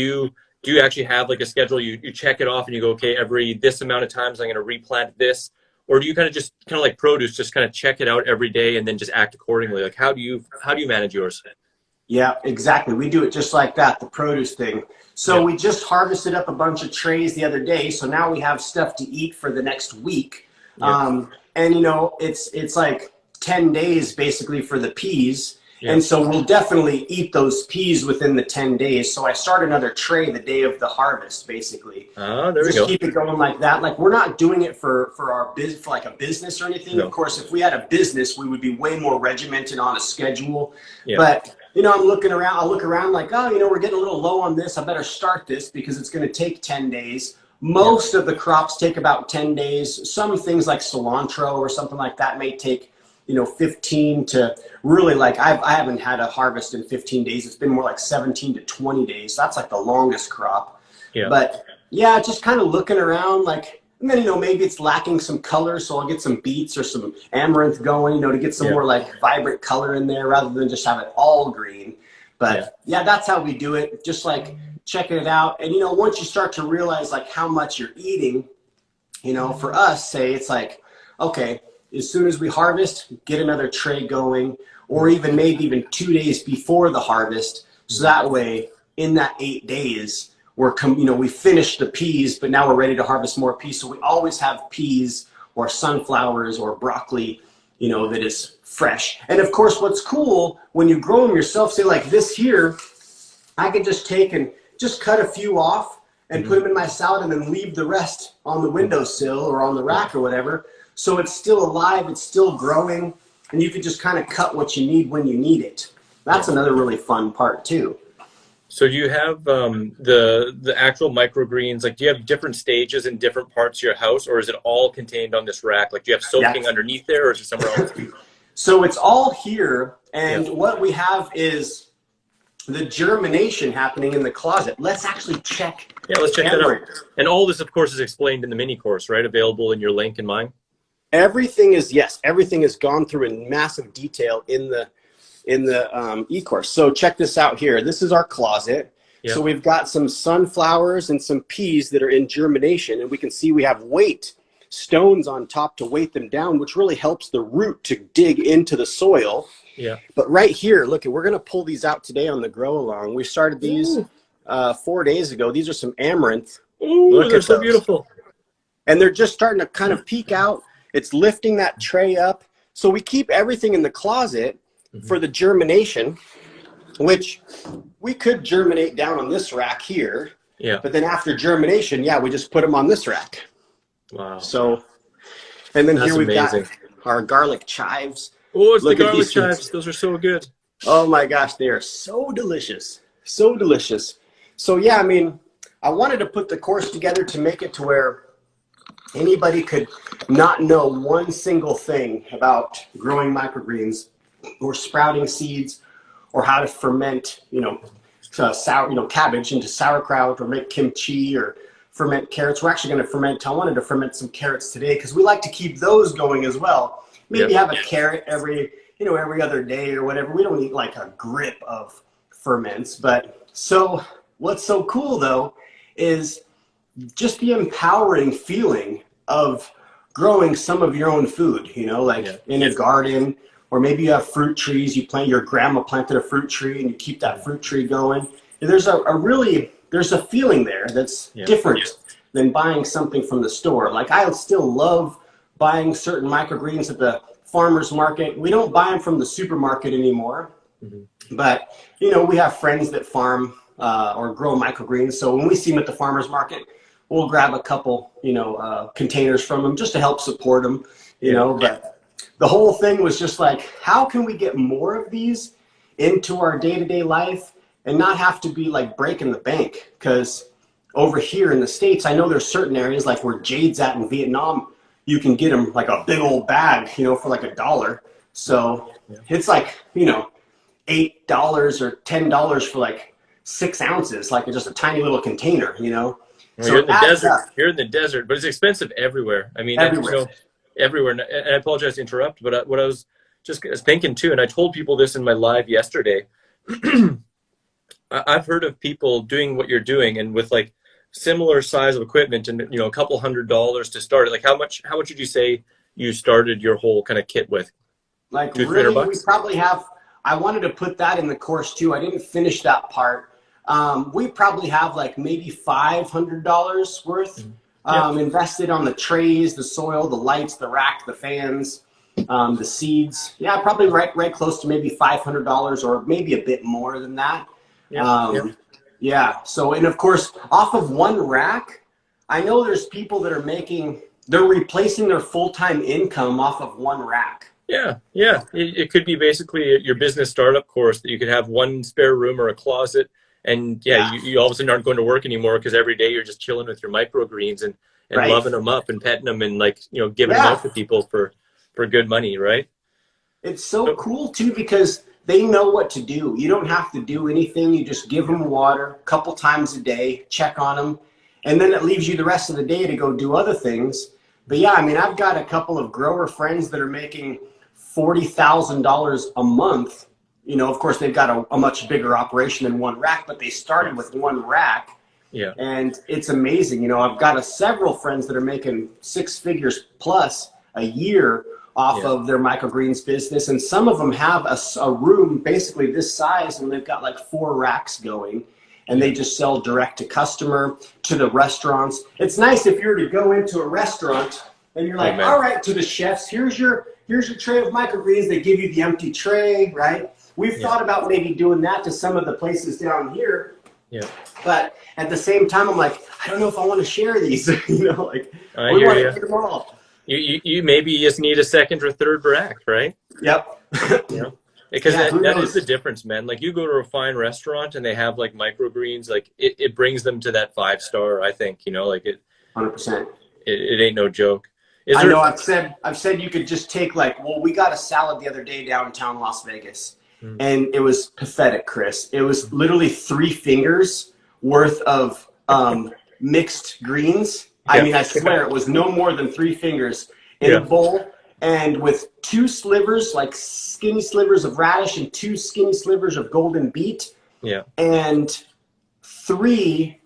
you actually have like a schedule? You check it off and you go, okay, every this amount of times I'm going to replant this, or do you kind of like produce, just kind of check it out every day and then just act accordingly? Like, how do you manage yours? Yeah, exactly. We do it just like that, the produce thing. So we just harvested up a bunch of trays the other day, so now we have stuff to eat for the next week. And it's like 10 days basically for the peas. And so we'll definitely eat those peas within the 10 days. So I start another tray the day of the harvest, basically. Oh, there we go. Just keep it going like that. Like, we're not doing it for our business, for like a business or anything. No. Of course, if we had a business, we would be way more regimented on a schedule. But, I'm looking around. I'll look around like, we're getting a little low on this. I better start this because it's going to take 10 days. Most of the crops take about 10 days. Some things like cilantro or something like that may take 15 to really, like, I haven't had a harvest in 15 days. It's been more like 17 to 20 days. That's like the longest crop. But just kind of looking around, like, and then, maybe it's lacking some color. So I'll get some beets or some amaranth going, to get some more like vibrant color in there rather than just have it all green. But that's how we do it. Just like checking it out. And, once you start to realize like how much you're eating, for us, say it's like, okay, as soon as we harvest, get another tray going, or maybe even 2 days before the harvest. So that way, in that 8 days, we finished the peas, but now we're ready to harvest more peas. So we always have peas or sunflowers or broccoli, that is fresh. And of course, what's cool when you grow them yourself, say like this here, I could just take and just cut a few off and put them in my salad and then leave the rest on the windowsill or on the rack or whatever. So it's still alive, it's still growing, and you can just kind of cut what you need when you need it. That's another really fun part too. So do you have the actual microgreens, like do you have different stages in different parts of your house, or is it all contained on this rack? Like do you have soaking underneath there, or is it somewhere else? So it's all here, and what we have is the germination happening in the closet. Let's actually check. Yeah, let's check that out. And all this, of course, is explained in the mini course, right? Available in your link and mine. Everything is, yes, everything is gone through in massive detail in the e-course. So check this out here. This is our closet. Yep. So we've got some sunflowers and some peas that are in germination, and we can see we have weight stones on top to weight them down, which really helps the root to dig into the soil. Yeah. But right here, look, we're going to pull these out today on the grow along. We started these 4 days ago. These are some Amaranth. Ooh, look, they're so beautiful. And they're just starting to kind of peek out. It's lifting that tray up. So we keep everything in the closet for the germination, which we could germinate down on this rack here. Yeah. But then after germination, we just put them on this rack. Wow. So, and then That's here we've amazing. got our garlic chives. Oh, it's Look the at garlic these chives. things. Those are so good. Oh my gosh, they are so delicious. So delicious. So yeah, I mean, I wanted to put the course together to make it to where anybody could not know one single thing about growing microgreens or sprouting seeds or how to ferment, cabbage into sauerkraut or make kimchi or ferment carrots. We're actually going to ferment. I wanted to ferment some carrots today because we like to keep those going as well. Maybe have a carrot every other day or whatever. We don't need like a grip of ferments. But so what's so cool though is just the empowering feeling of growing some of your own food, in a garden, or maybe you have fruit trees. Your grandma planted a fruit tree and you keep that fruit tree going. And there's there's a feeling there that's different than buying something from the store. Like I still love buying certain microgreens at the farmer's market. We don't buy them from the supermarket anymore, but we have friends that farm or grow microgreens. So when we see them at the farmer's market, we'll grab a couple, containers from them just to help support them, but the whole thing was just like, how can we get more of these into our day-to-day life and not have to be like breaking the bank? Because over here in the States, I know there's certain areas like where Jade's at in Vietnam, you can get them like a big old bag, for like $1. So it's like, $8 or $10 for like 6 ounces, like just a tiny little container, Well, So you're in the desert. You're in the desert, but it's expensive everywhere. I mean, everywhere. Everywhere. And I apologize to interrupt, but what I was just thinking too, and I told people this in my live yesterday, I've heard of people doing what you're doing and with like similar size of equipment and, a couple $100s to start it. Like how much would you say you started your whole kind of kit with? Like really, we probably have, I wanted to put that in the course too. I didn't finish that part. We probably have like maybe $500 worth invested on the trays, the soil, the lights, the rack, the fans, the seeds. Yeah, probably right close to maybe $500 or maybe a bit more than that. So, and of course, off of one rack, I know there's people that are they're replacing their full-time income off of one rack. Yeah. It could be basically your business startup course that you could have one spare room or a closet. And you all of a sudden aren't going to work anymore because every day you're just chilling with your microgreens and loving them up and petting them and giving them out to people for good money, right? It's so cool too because they know what to do. You don't have to do anything. You just give them water a couple times a day, check on them, and then it leaves you the rest of the day to go do other things. But yeah, I mean, I've got a couple of grower friends that are making $40,000 a month. Of course, they've got a much bigger operation than one rack, but they started with one rack. Yeah. And it's amazing. I've got several friends that are making 6 figures plus a year off of their microgreens business. And some of them have a room basically this size and they've got like 4 racks going and they just sell direct to customer, to the restaurants. It's nice if you're to go into a restaurant and you're like, all right, to the chefs, here's your tray of microgreens. They give you the empty tray, right? We've thought about maybe doing that to some of the places down here Yeah. But at the same time, I'm like, I don't know if I want to share these. Like I we hear want to you. eat them all. You maybe just need a second or third rack, right? Yep. Because Yeah, who that is the knows? difference, man. Like you go to a fine restaurant and they have like microgreens, like it brings them to that 5 star, I think, like 100%. it ain't no joke. Is I there know I've said you could just take we got a salad the other day downtown Las Vegas, and it was pathetic, Chris. It was literally 3 fingers worth of mixed greens. I mean, I swear it was no more than 3 fingers in a bowl, and with 2 slivers, like skinny slivers of radish, and 2 skinny slivers of golden beet, and 3.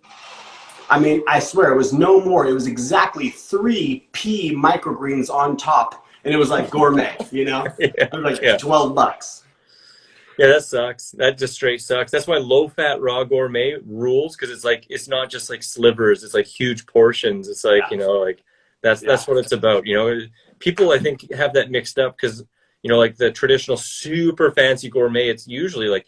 I mean, I swear it was no more. It was exactly 3 pea microgreens on top, and it was like gourmet. It was like $12. Yeah, that sucks. That just straight sucks. That's why low-fat raw gourmet rules, because it's not just like slivers. It's like huge portions. It's like like that's what it's about. People I think have that mixed up because like the traditional super fancy gourmet, it's usually like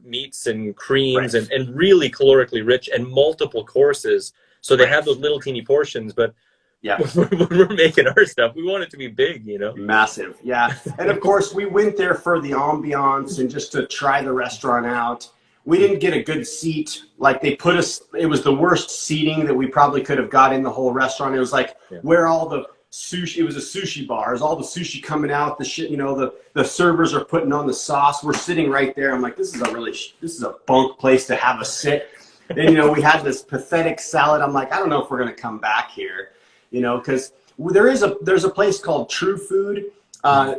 meats and creams and really calorically rich and multiple courses. So they have those little teeny portions, but when we're making our stuff, we want it to be big, Massive. Yeah. And of course, we went there for the ambiance and just to try the restaurant out. We didn't get a good seat. Like they put us, it was the worst seating that we probably could have got in the whole restaurant. It was like where all the sushi, it was a sushi bar. It was all the sushi coming out, the shit, the servers are putting on the sauce. We're sitting right there. I'm like, this is a bunk place to have a sit. Then, we had this pathetic salad. I'm like, I don't know if we're going to come back here. Because there's a place called True Food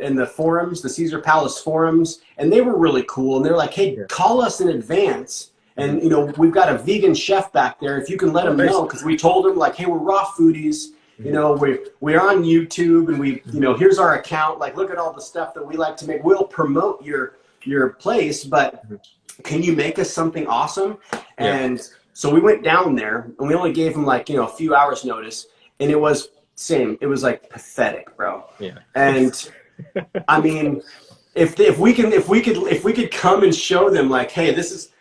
in the forums, the Caesar Palace forums, and they were really cool. And they're like, hey, call us in advance. And, we've got a vegan chef back there. If you can let them know, because we told them like, hey, we're raw foodies. We're on YouTube and here's our account. Like, look at all the stuff that we like to make. We'll promote your place, but can you make us something awesome? And so we went down there and we only gave them like, a few hours notice. And it was same. It was like pathetic, bro. Yeah. And I mean, if we could come and show them like, hey, this is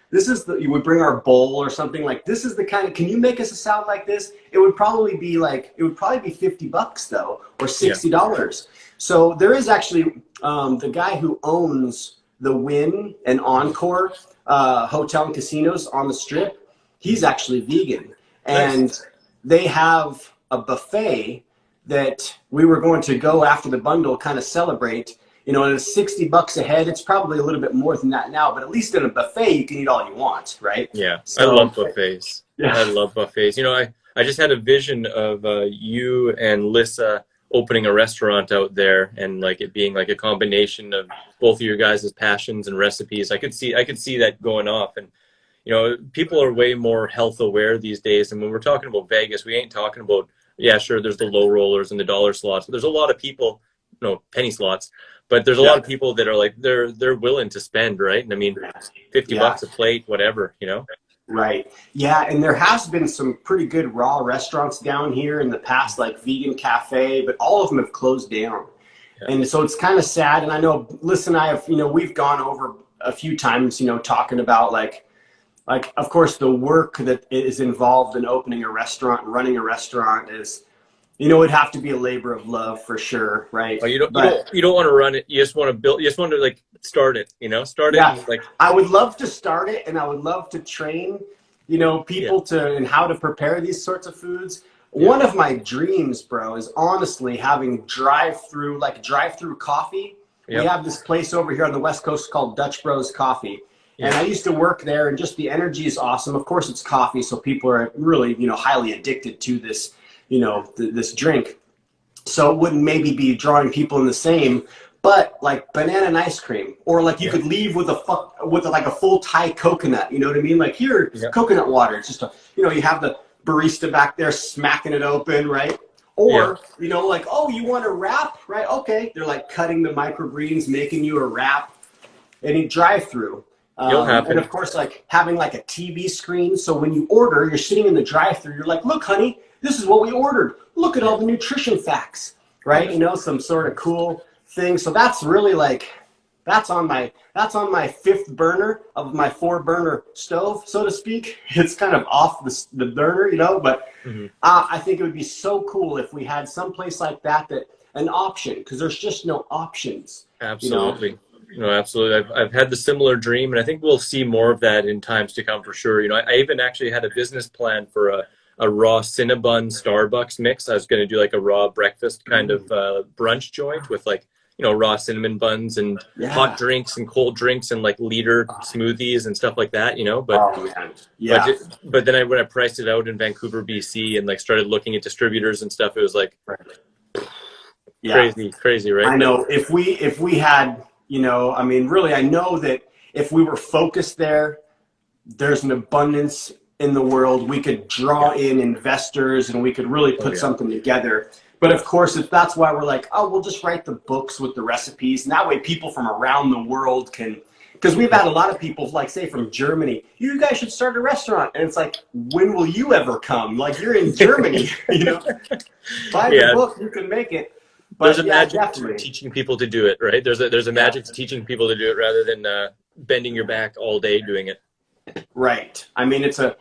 you would bring our bowl or something like this is the kind of, can you make us a salad like this? It would probably be $50 though, or $60. So there is actually the guy who owns the Wynn and Encore hotel and casinos on the Strip. He's actually vegan, and they have a buffet that we were going to go after the bundle, kind of celebrate, and it's $60 a head. It's probably a little bit more than that now, but at least in a buffet, you can eat all you want, right? Yeah, so, I love buffets. Yeah. I love buffets. I just had a vision of you and Lissa opening a restaurant out there, and like it being like a combination of both of your guys' passions and recipes. I could see that going off, and people are way more health aware these days. And when we're talking about Vegas, we ain't talking about, sure, there's the low rollers and the dollar slots, but there's a lot of people, penny slots, but there's a lot of people that are like, they're willing to spend, right? And I mean, $50 a plate, whatever, Right. Yeah. And there has been some pretty good raw restaurants down here in the past, like Vegan Cafe, but all of them have closed down. Yeah. And so it's kind of sad. And I know Liz and I have, we've gone over a few times, talking about like, of course, the work that is involved in opening a restaurant and running a restaurant is, it'd have to be a labor of love for sure, right? Oh, you don't want to run it. You just want to build. You just want to like start it. Start it. Yeah. Like I would love to start it, and I would love to train, people to and how to prepare these sorts of foods. Yeah. One of my dreams, bro, is honestly having drive-through coffee. Yep. We have this place over here on the West Coast called Dutch Bros Coffee. And I used to work there, and just the energy is awesome. Of course, it's coffee, so people are really, highly addicted to this, this drink. So it wouldn't maybe be drawing people in the same, but like banana and ice cream, or like you could leave with a full Thai coconut. You know what I mean? Like here, coconut water. It's just you have the barista back there smacking it open, right? Or like, oh, you want a wrap, right? Okay, they're like cutting the microgreens, making you a wrap, and you drive through. And of course, like having like a TV screen. So when you order, you're sitting in the drive-thru. You're like, look, honey, this is what we ordered. Look at all the nutrition facts, right? Some sort of cool thing. So that's really like, that's on my fifth burner of my 4-burner stove, so to speak. It's kind of off the burner, but I think it would be so cool if we had some place like that an option, because there's just no options. Absolutely. Absolutely. I've had the similar dream, and I think we'll see more of that in times to come for sure. I even actually had a business plan for a raw Cinnabon Starbucks mix. I was going to do like a raw breakfast kind of brunch joint with like, raw cinnamon buns and hot drinks and cold drinks and like liter smoothies and stuff like that, but then when I priced it out in Vancouver, BC, and like started looking at distributors and stuff, it was like crazy, right? I know if we had, really, I know that if we were focused there's an abundance in the world. We could draw in investors and we could really put something together. But of course, if that's why we're like, we'll just write the books with the recipes. And that way people from around the world can, because we've had a lot of people, like say from Germany, you guys should start a restaurant. And it's like, when will you ever come? Like, you're in Germany, Buy the book, you can make it. But there's a magic to teaching people to do it, right? There's a magic to teaching people to do it rather than bending your back all day doing it. Right. I mean, it's a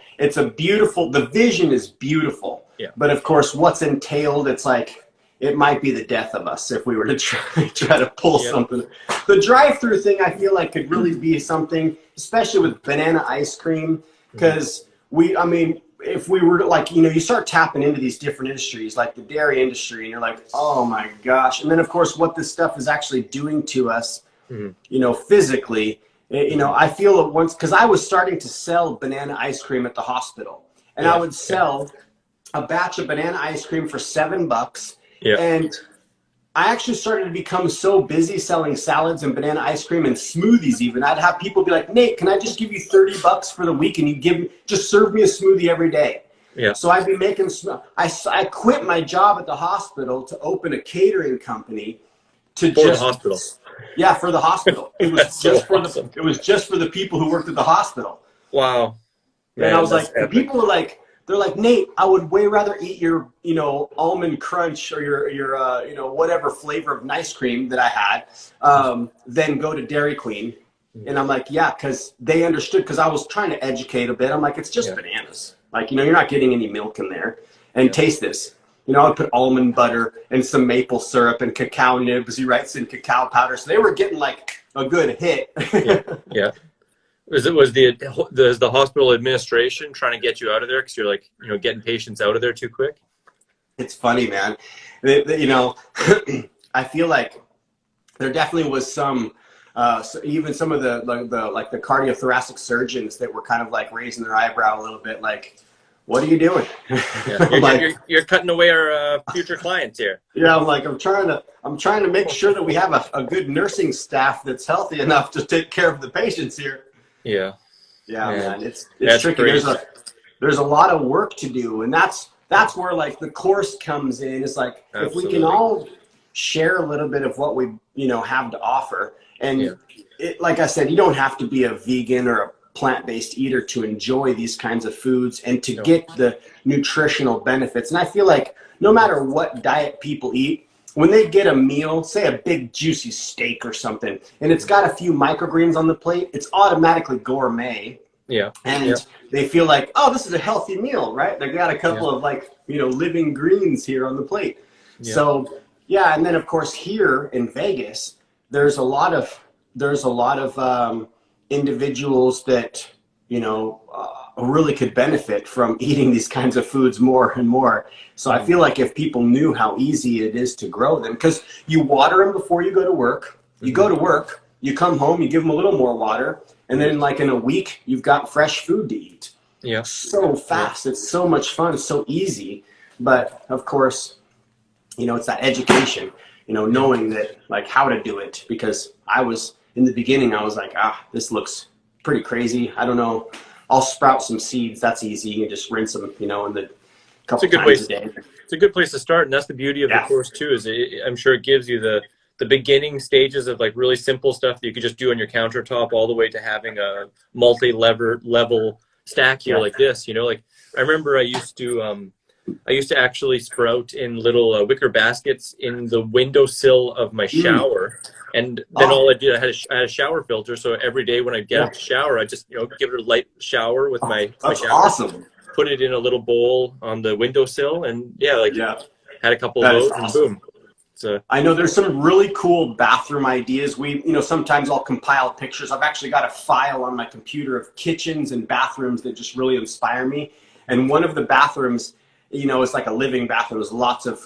beautiful, the vision is beautiful. Yeah. But of course, what's entailed, it's like, it might be the death of us if we were to try to pull something. The drive-through thing, I feel like could really be something, especially with banana ice cream, because if we were to, like, you start tapping into these different industries, like the dairy industry, and you're like, oh my gosh. And then of course, what this stuff is actually doing to us, physically, I feel it once, because I was starting to sell banana ice cream at the hospital, and I would sell a batch of banana ice cream for $7. And I actually started to become so busy selling salads and banana ice cream and smoothies even. I'd have people be like, Nate, can I just give you $30 for the week and just serve me a smoothie every day? Yeah. So I'd be making, I quit my job at the hospital to open a catering company for the hospital. Yeah, for the hospital. It was it was just for the people who worked at the hospital. Wow. Man, and I was like, the people were like, they're like, Nate, I would way rather eat your, almond crunch or your, whatever flavor of ice cream that I had, than go to Dairy Queen. And I'm like, yeah, because they understood, because I was trying to educate a bit. I'm like, it's just bananas. Like, you're not getting any milk in there. And taste this. I would put almond butter and some maple syrup and cacao nibs, some cacao powder. So they were getting like a good hit. Yeah. Was the hospital administration trying to get you out of there because you're like, getting patients out of there too quick? It's funny, man. I feel like there definitely was some, even some of the cardiothoracic surgeons that were kind of like raising their eyebrow a little bit, like, what are you doing? Yeah, you're cutting away our future clients here. Yeah, I'm trying to make sure that we have a good nursing staff that's healthy enough to take care of the patients here. Yeah, man, it's tricky. There's a lot of work to do, and that's where like the course comes in. It's like, if we can all share a little bit of what we have to offer, and like I said, you don't have to be a vegan or a plant-based eater to enjoy these kinds of foods and to get the nutritional benefits. And I feel like no matter what diet people eat, when they get a meal, say a big juicy steak or something, and it's got a few microgreens on the plate, it's automatically gourmet. Yeah. And they feel like, oh, this is a healthy meal, right? They got a couple of living greens here on the plate. Yeah. So and then of course here in Vegas, there's a lot of individuals that really could benefit from eating these kinds of foods more and more. So I feel like if people knew how easy it is to grow them, because you water them before you go to work, you go to work, you come home, you give them a little more water, and then like in a week you've got fresh food to eat. Yeah, so fast. It's so much fun. It's so easy. But of course, it's that education, knowing that like how to do it, because in the beginning, I was like, this looks pretty crazy. I don't know. I'll sprout some seeds. That's easy. You can just rinse them, in the couple times a day. It's a good place to start, and that's the beauty of the course too. I'm sure it gives you the beginning stages of like really simple stuff that you could just do on your countertop, all the way to having a multi-level stack here like this. Like I remember I used to actually sprout in little wicker baskets in the windowsill of my shower. And then all I did, I had a shower filter. So every day when I get up to shower, I just, give it a light shower with my shower. Awesome. Put it in a little bowl on the windowsill, and had a couple of That is those, awesome. and boom. So I know there's some really cool bathroom ideas. Sometimes I'll compile pictures. I've actually got a file on my computer of kitchens and bathrooms that just really inspire me. And one of the bathrooms, it's like a living bathroom. There's lots of,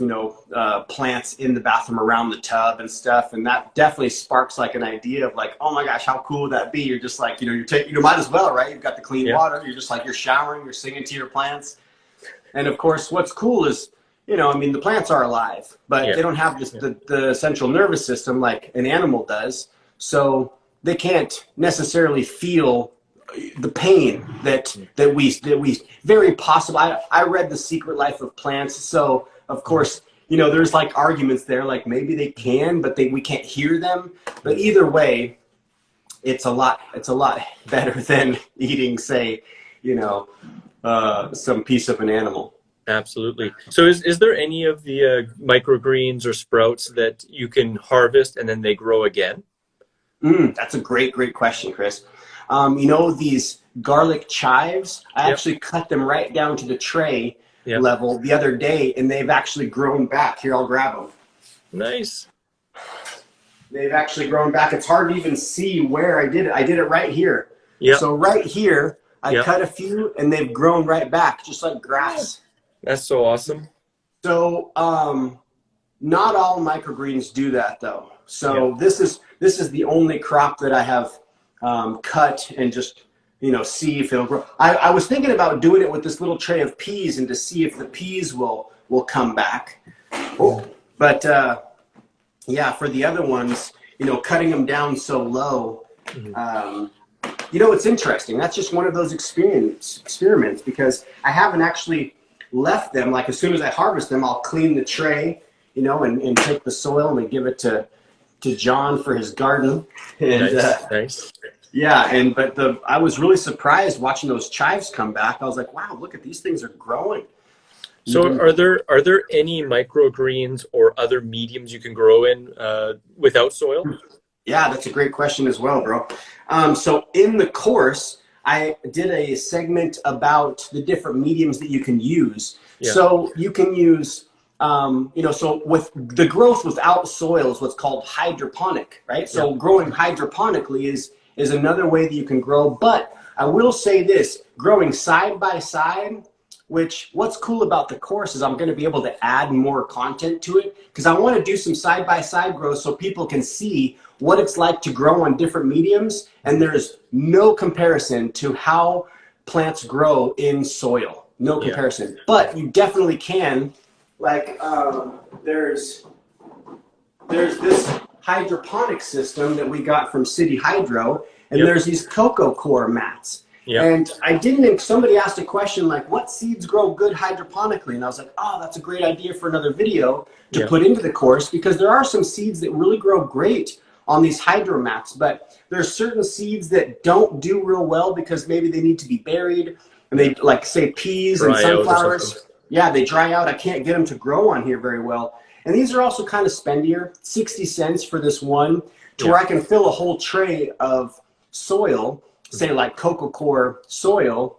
plants in the bathroom around the tub and stuff. And that definitely sparks like an idea of like, oh my gosh, how cool would that be? You're just like, you might as well, right? You've got the clean water. You're just like, you're showering, you're singing to your plants. And of course, what's cool is, the plants are alive, but they don't have the central nervous system like an animal does. So they can't necessarily feel the pain that we very possible. I read The Secret Life of Plants. So of course, there's like arguments there, like maybe they can, but we can't hear them. But either way, it's a lot better than eating, say, some piece of an animal. Absolutely. So is there any of the microgreens or sprouts that you can harvest and then they grow again? That's a great question, Chris. These garlic chives, I actually cut them right down to the tray level the other day, and they've actually grown back. Here, I'll grab them. Nice. They've actually grown back. It's hard to even see where I did it. I did it right here. Yep. So right here, I cut a few, and they've grown right back, just like grass. That's so awesome. So not all microgreens do that, though. So this is the only crop that I have cut and just see if it'll grow. I was thinking about doing it with this little tray of peas and to see if the peas will come back. But for the other ones, cutting them down so low, it's interesting. That's just one of those experiments because I haven't actually left them. Like as soon as I harvest them, I'll clean the tray, and take the soil and give it to John for his garden. And, nice. Yeah, but I was really surprised watching those chives come back. I was like, wow, look at these things are growing. So are there any microgreens or other mediums you can grow in without soil? Yeah, that's a great question as well, bro. So in the course, I did a segment about the different mediums that you can use. Yeah. So you can use, so with the growth without soil is what's called hydroponic, right? So growing hydroponically is another way that you can grow. But I will say this, growing side by side, what's cool about the course is I'm going to be able to add more content to it because I want to do some side by side growth so people can see what it's like to grow on different mediums. And there's no comparison to how plants grow in soil. No comparison. But you definitely can. Like there's this hydroponic system that we got from City Hydro, and there's these cocoa core mats. And somebody asked a question like, what seeds grow good hydroponically? And I was like, oh, that's a great idea for another video to put into the course because there are some seeds that really grow great on these hydro mats, but there's certain seeds that don't do real well because maybe they need to be buried, and they, like say peas and sunflowers, they dry out. I can't get them to grow on here very well. And these are also kind of spendier, 60 cents for this one, to where I can fill a whole tray of soil, say like cocoa core soil,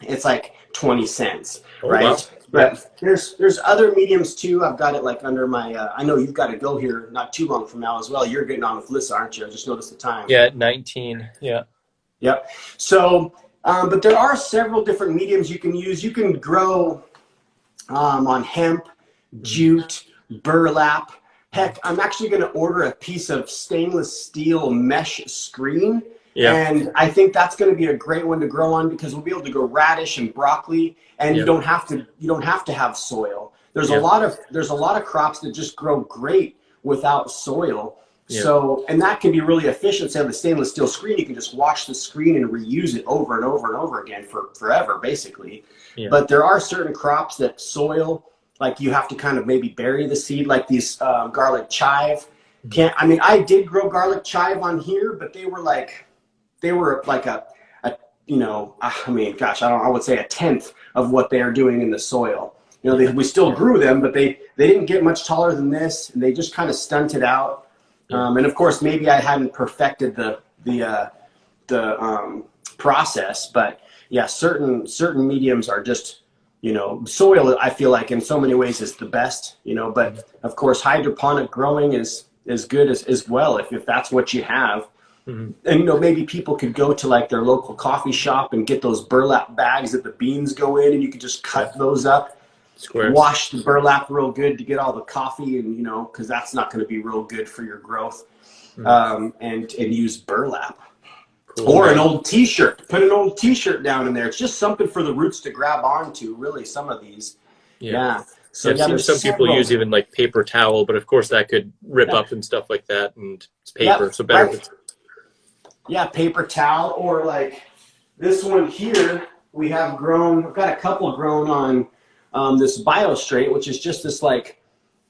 it's like 20 cents, right? Wow. But there's other mediums too. I've got it like under my, I know you've got to go here not too long from now as well. You're getting on with Lissa, aren't you? I just noticed the time. Yeah, 19, Yep. So, but there are several different mediums you can use. You can grow on hemp, jute, burlap. Heck, I'm actually going to order a piece of stainless steel mesh screen. And I think that's going to be a great one to grow on because we'll be able to grow radish and broccoli, and you don't have to have soil. There's a lot of crops that just grow great without soil. So, and that can be really efficient. So, have a stainless steel screen, you can just wash the screen and reuse it over and over and over again for forever, basically. But there are certain crops that soil, like you have to kind of maybe bury the seed, like these garlic chive. I did grow garlic chive on here, but they were like I would say a tenth of what they are doing in the soil. We still grew them, but they didn't get much taller than this, and they just kind of stunted out. And of course, maybe I hadn't perfected the process, but yeah, certain mediums are just, soil, I feel like in so many ways is the best, but of course hydroponic growing is good as well if that's what you have. And maybe people could go to like their local coffee shop and get those burlap bags that the beans go in, and you could just cut those up, squares, wash the burlap real good to get all the coffee, and because that's not going to be real good for your growth. And use burlap. Cool. Or an old t-shirt. Put an old t-shirt down in there. It's just something for the roots to grab onto, really, some of these. Yeah. So I've seen some people use even like paper towel, but of course that could rip up and stuff like that, and it's paper, so better. Right. Yeah, paper towel, or like this one here we have grown. I've got a couple grown on this BioStraight, which is just this like,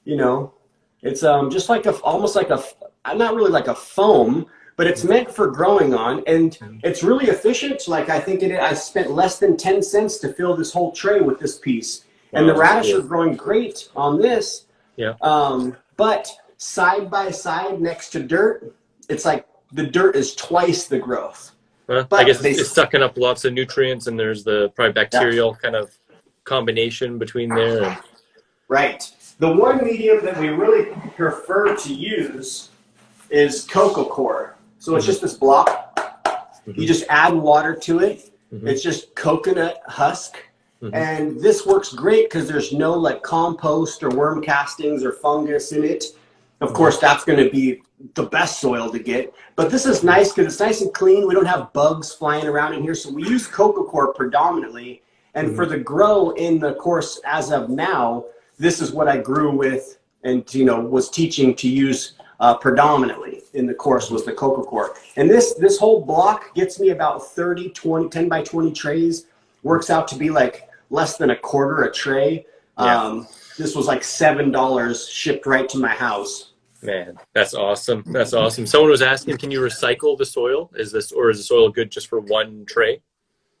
it's just like almost like not really like a foam, but it's meant for growing on, and it's really efficient. Like I think I spent less than 10 cents to fill this whole tray with this piece. And the radish are growing great on this. Yeah. But side by side next to dirt, it's like the dirt is twice the growth. Well, I guess it's sucking up lots of nutrients, and there's the probably bacterial kind of combination between there. And... Right. The one medium that we really prefer to use is coco coir. So it's just this block. You just add water to it. It's just coconut husk. And this works great because there's no like compost or worm castings or fungus in it. Of course, that's going to be the best soil to get. But this is nice because it's nice and clean. We don't have bugs flying around in here. So we use coco coir predominantly. And for the grow in the course as of now, this is what I grew with and, was teaching to use predominantly in the course was the coco coir. And this whole block gets me about 10 by 20 trays. Works out to be like less than a quarter a tray. This was like $7 shipped right to my house. Man, that's awesome. That's awesome. Someone was asking, can you recycle the soil? Is the soil good just for one tray?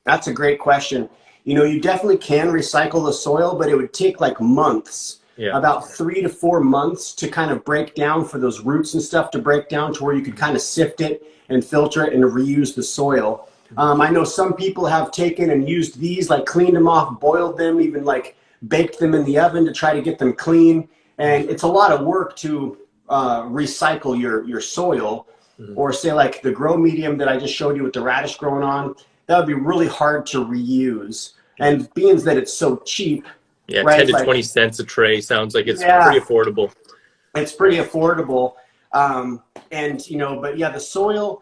That's a great question. You definitely can recycle the soil, but it would take like months. About 3 to 4 months to kind of break down, for those roots and stuff to break down to where you could kind of sift it and filter it and reuse the soil. I know some people have taken and used these, like cleaned them off, boiled them, even like baked them in the oven to try to get them clean. And it's a lot of work to recycle your soil, or say like the grow medium that I just showed you with the radish growing on, that would be really hard to reuse. And being that it's so cheap. Yeah, right? 10 to 20 cents a tray sounds like it's pretty affordable. It's pretty affordable. And, but yeah, the soil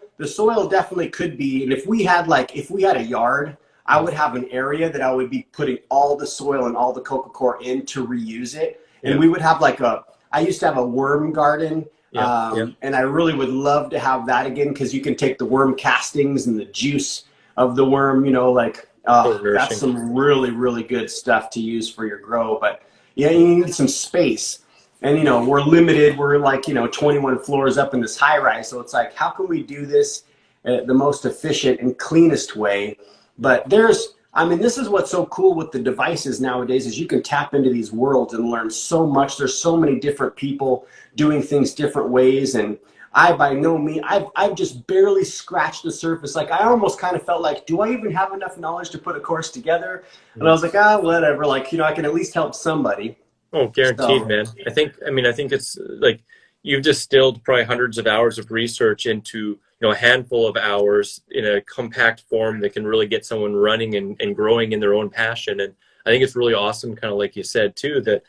definitely could be, and if we had a yard, I would have an area that I would be putting all the soil and all the coco coir in to reuse it. And we would have I used to have a worm garden. And I really would love to have that again, because you can take the worm castings and the juice of the worm, that's some really, really good stuff to use for your grow. But yeah, you need some space. And, we're limited. We're like, 21 floors up in this high rise. So it's like, how can we do this the most efficient and cleanest way? But this is what's so cool with the devices nowadays, is you can tap into these worlds and learn so much. There's so many different people doing things different ways. And I, by no means, I've just barely scratched the surface. Like, I almost kind of felt like, do I even have enough knowledge to put a course together? And I was like, whatever. Like, I can at least help somebody. Oh, guaranteed, man. I think it's like you've distilled probably hundreds of hours of research into, a handful of hours in a compact form that can really get someone running and growing in their own passion. And I think it's really awesome, kind of like you said too, that,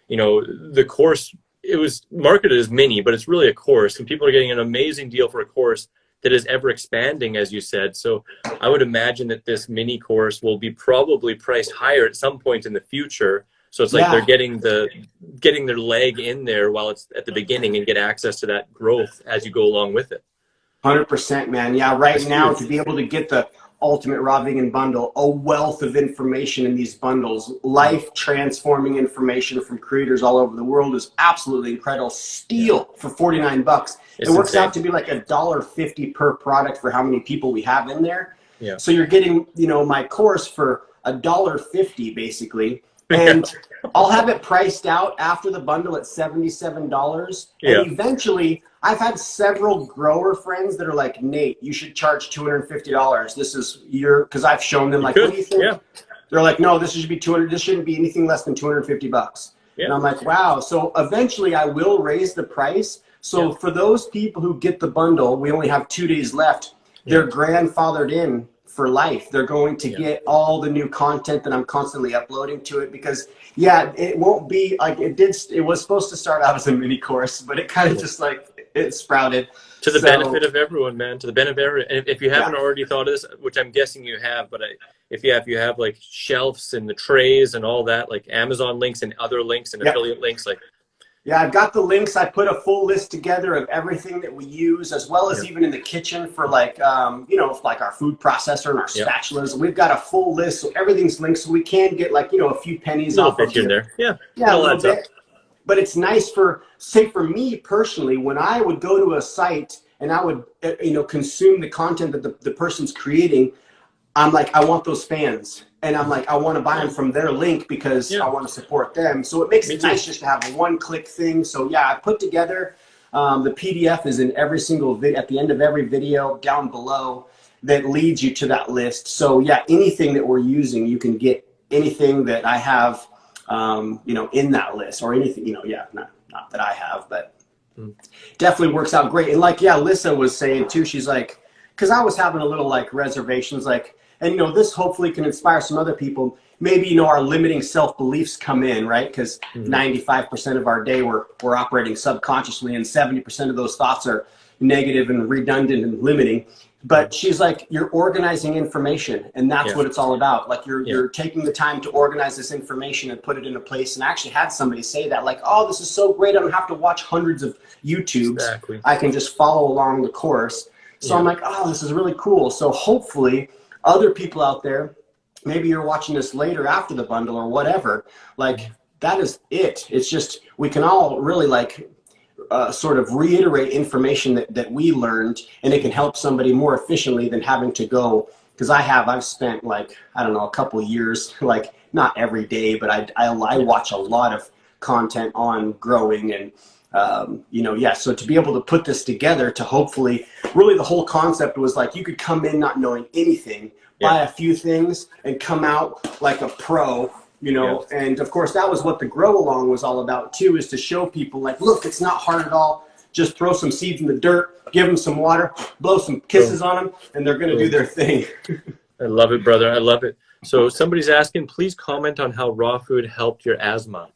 the course, it was marketed as mini, but it's really a course, and people are getting an amazing deal for a course that is ever expanding, as you said. So I would imagine that this mini course will be probably priced higher at some point in the future. So it's like they're getting their leg in there while it's at the beginning, and get access to that growth as you go along with it. 100%, man. Yeah, right now, to be able to get the Ultimate Raw Vegan Bundle, a wealth of information in these bundles, life-transforming information from creators all over the world, is absolutely incredible. Steal for $49. It works out to be like $1.50 per product for how many people we have in there. Yeah. So you're getting, my course for $1.50 basically. And I'll have it priced out after the bundle at $77. Yeah. And eventually, I've had several grower friends that are like, Nate, you should charge $250. This is because I've shown them like, what do you think? Yeah. They're like, no, this should be 200. This shouldn't be anything less than $250. Yeah. And I'm like, wow. So eventually I will raise the price. So for those people who get the bundle, we only have 2 days left. They're grandfathered in for life. They're going to get all the new content that I'm constantly uploading to it, because it won't be like it was supposed to start out as a mini course, but it kind of just like it sprouted. To the benefit of everyone, man. To the benefit of everyone. And if you haven't already thought of this, which I'm guessing you have, but if you have like shelves and the trays and all that, like Amazon links and other links and affiliate links, like. Yeah, I've got the links. I put a full list together of everything that we use, as well as even in the kitchen for like, like our food processor and our spatulas. We've got a full list, so everything's linked, so we can get like, a few pennies off of in there. Yeah, a little bit. But it's nice for me personally, when I would go to a site and I would, consume the content that the person's creating, I'm like, I want those fans. And I'm like, I want to buy them from their link because I want to support them. So it makes it nice just to have a one-click thing. So I put together, the PDF is in every single video, at the end of every video down below, that leads you to that list. So anything that we're using, you can get anything that I have, in that list, or anything, not that I have, but definitely works out great. And like, Lissa was saying too, she's like, because I was having a little like reservations, like, and this hopefully can inspire some other people. Maybe our limiting self-beliefs come in, right? Because 95% of our day we're operating subconsciously, and 70% of those thoughts are negative and redundant and limiting. But she's like, you're organizing information, and that's what it's all about. Like you're taking the time to organize this information and put it in a place. And I actually had somebody say that, like, oh, this is so great. I don't have to watch hundreds of YouTubes. Exactly. I can just follow along the course. So I'm like, oh, this is really cool. So hopefully other people out there, maybe you're watching this later after the bundle or whatever, like that is it. It's just, we can all really like sort of reiterate information that we learned, and it can help somebody more efficiently than having to go. Because I've spent like, I don't know, a couple of years, like not every day, but I watch a lot of content on growing and so to be able to put this together, to hopefully, really the whole concept was like, you could come in not knowing anything, buy a few things, and come out like a pro, and of course that was what the grow along was all about too, is to show people like, look, it's not hard at all. Just throw some seeds in the dirt, give them some water, blow some kisses on them, and they're going to do their thing. I love it, brother. I love it. So somebody's asking, please comment on how raw food helped your asthma.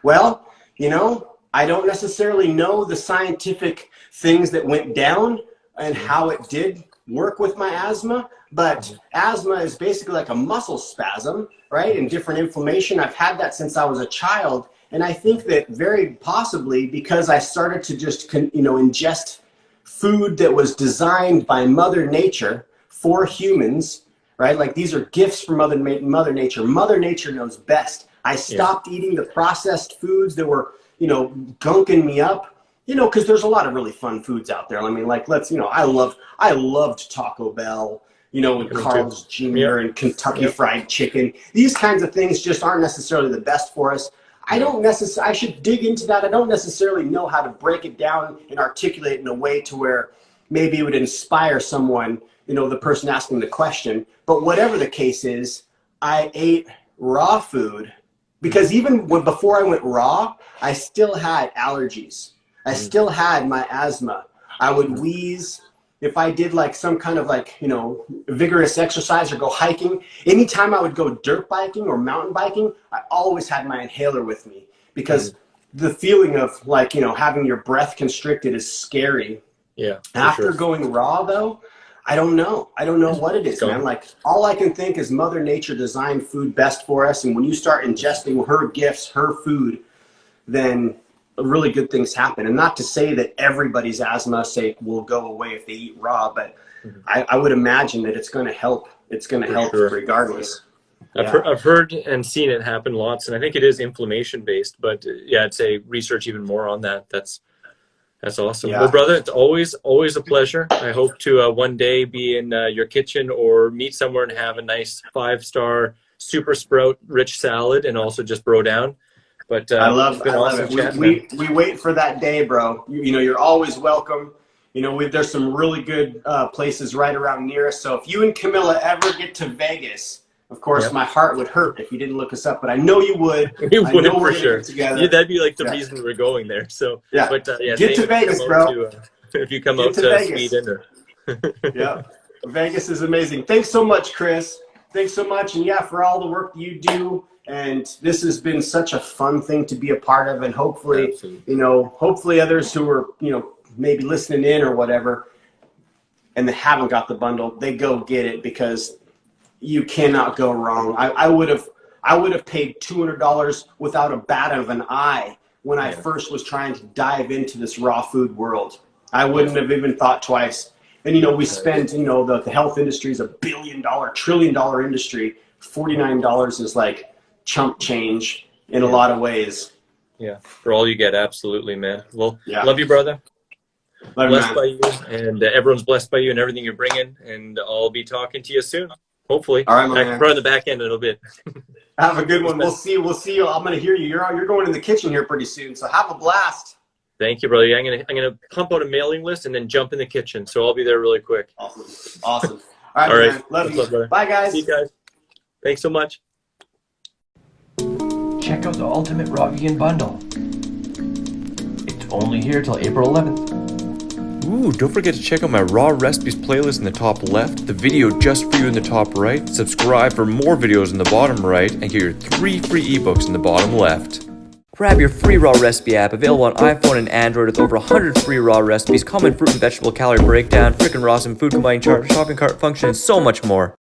Well, I don't necessarily know the scientific things that went down and how it did work with my asthma, but asthma is basically like a muscle spasm, right? And different inflammation. I've had that since I was a child. And I think that very possibly because I started to just, ingest food that was designed by Mother Nature for humans, right? Like these are gifts from Mother Nature. Mother Nature knows best. I stopped eating the processed foods that were, gunking me up, because there's a lot of really fun foods out there. I mean, like, I loved Taco Bell, and Carl's Jr. and Kentucky Fried Chicken. These kinds of things just aren't necessarily the best for us. I should dig into that. I don't necessarily know how to break it down and articulate it in a way to where maybe it would inspire someone, the person asking the question. But whatever the case is, I ate raw food. Because even before I went raw, I still had allergies. I still had my asthma. I would wheeze. If I did like some kind of like, vigorous exercise or go hiking, anytime I would go dirt biking or mountain biking, I always had my inhaler with me, because the feeling of like, having your breath constricted is scary. Yeah. After going raw though, I don't know what it is, man. Like all I can think is Mother Nature designed food best for us. And when you start ingesting her gifts, her food, then really good things happen. And not to say that everybody's asthma will go away if they eat raw, but I would imagine that it's going to help. It's going to help regardless. I've heard and seen it happen lots. And I think it is inflammation based, but I'd say research even more on that. That's awesome. Well, brother, it's always a pleasure. I hope to one day be in your kitchen or meet somewhere and have a nice 5-star super sprout rich salad and also just bro down. But I love awesome it. We wait for that day, bro. You know, you're always welcome. You know, there's some really good places right around near us. So if you and Camilla ever get to Vegas, of course, my heart would hurt if you didn't look us up, but I know you would. You I would know for sure. Together. Yeah, that'd be like the reason we're going there. So but get to Vegas, bro. If you come out to Sweden or yeah, Vegas is amazing. Thanks so much, Chris. Thanks so much, and for all the work you do. And this has been such a fun thing to be a part of, and hopefully, hopefully others who are, maybe listening in or whatever, and they haven't got the bundle, they go get it, because you cannot go wrong. I would have paid $200 without a bat of an eye when I first was trying to dive into this raw food world. I wouldn't have even thought twice. And we spend, the health industry is $1 billion, $1 trillion industry. $49 is like chump change in a lot of ways. Yeah, for all you get, absolutely, man. Well, love you, brother. Blessed by you, and everyone's blessed by you and everything you're bringing. And I'll be talking to you soon, hopefully. All right, man. We're on the back end a little bit. Have a good one. We'll see you. I'm gonna hear you. You're going in the kitchen here pretty soon, so have a blast. Thank you, brother. I'm gonna pump out a mailing list and then jump in the kitchen. So I'll be there really quick. Awesome. All right, man. Love you. Brother. Bye, guys. See you guys. Thanks so much. Check out the Ultimate Raw Vegan Bundle. It's only here till April 11th. Ooh, don't forget to check out my raw recipes playlist in the top left, the video just for you in the top right, subscribe for more videos in the bottom right, and get your 3 free ebooks in the bottom left. Grab your free raw recipe app, available on iPhone and Android, with over 100 free raw recipes, common fruit and vegetable calorie breakdown, frickin' raw, some food combining chart, shopping cart function, and so much more.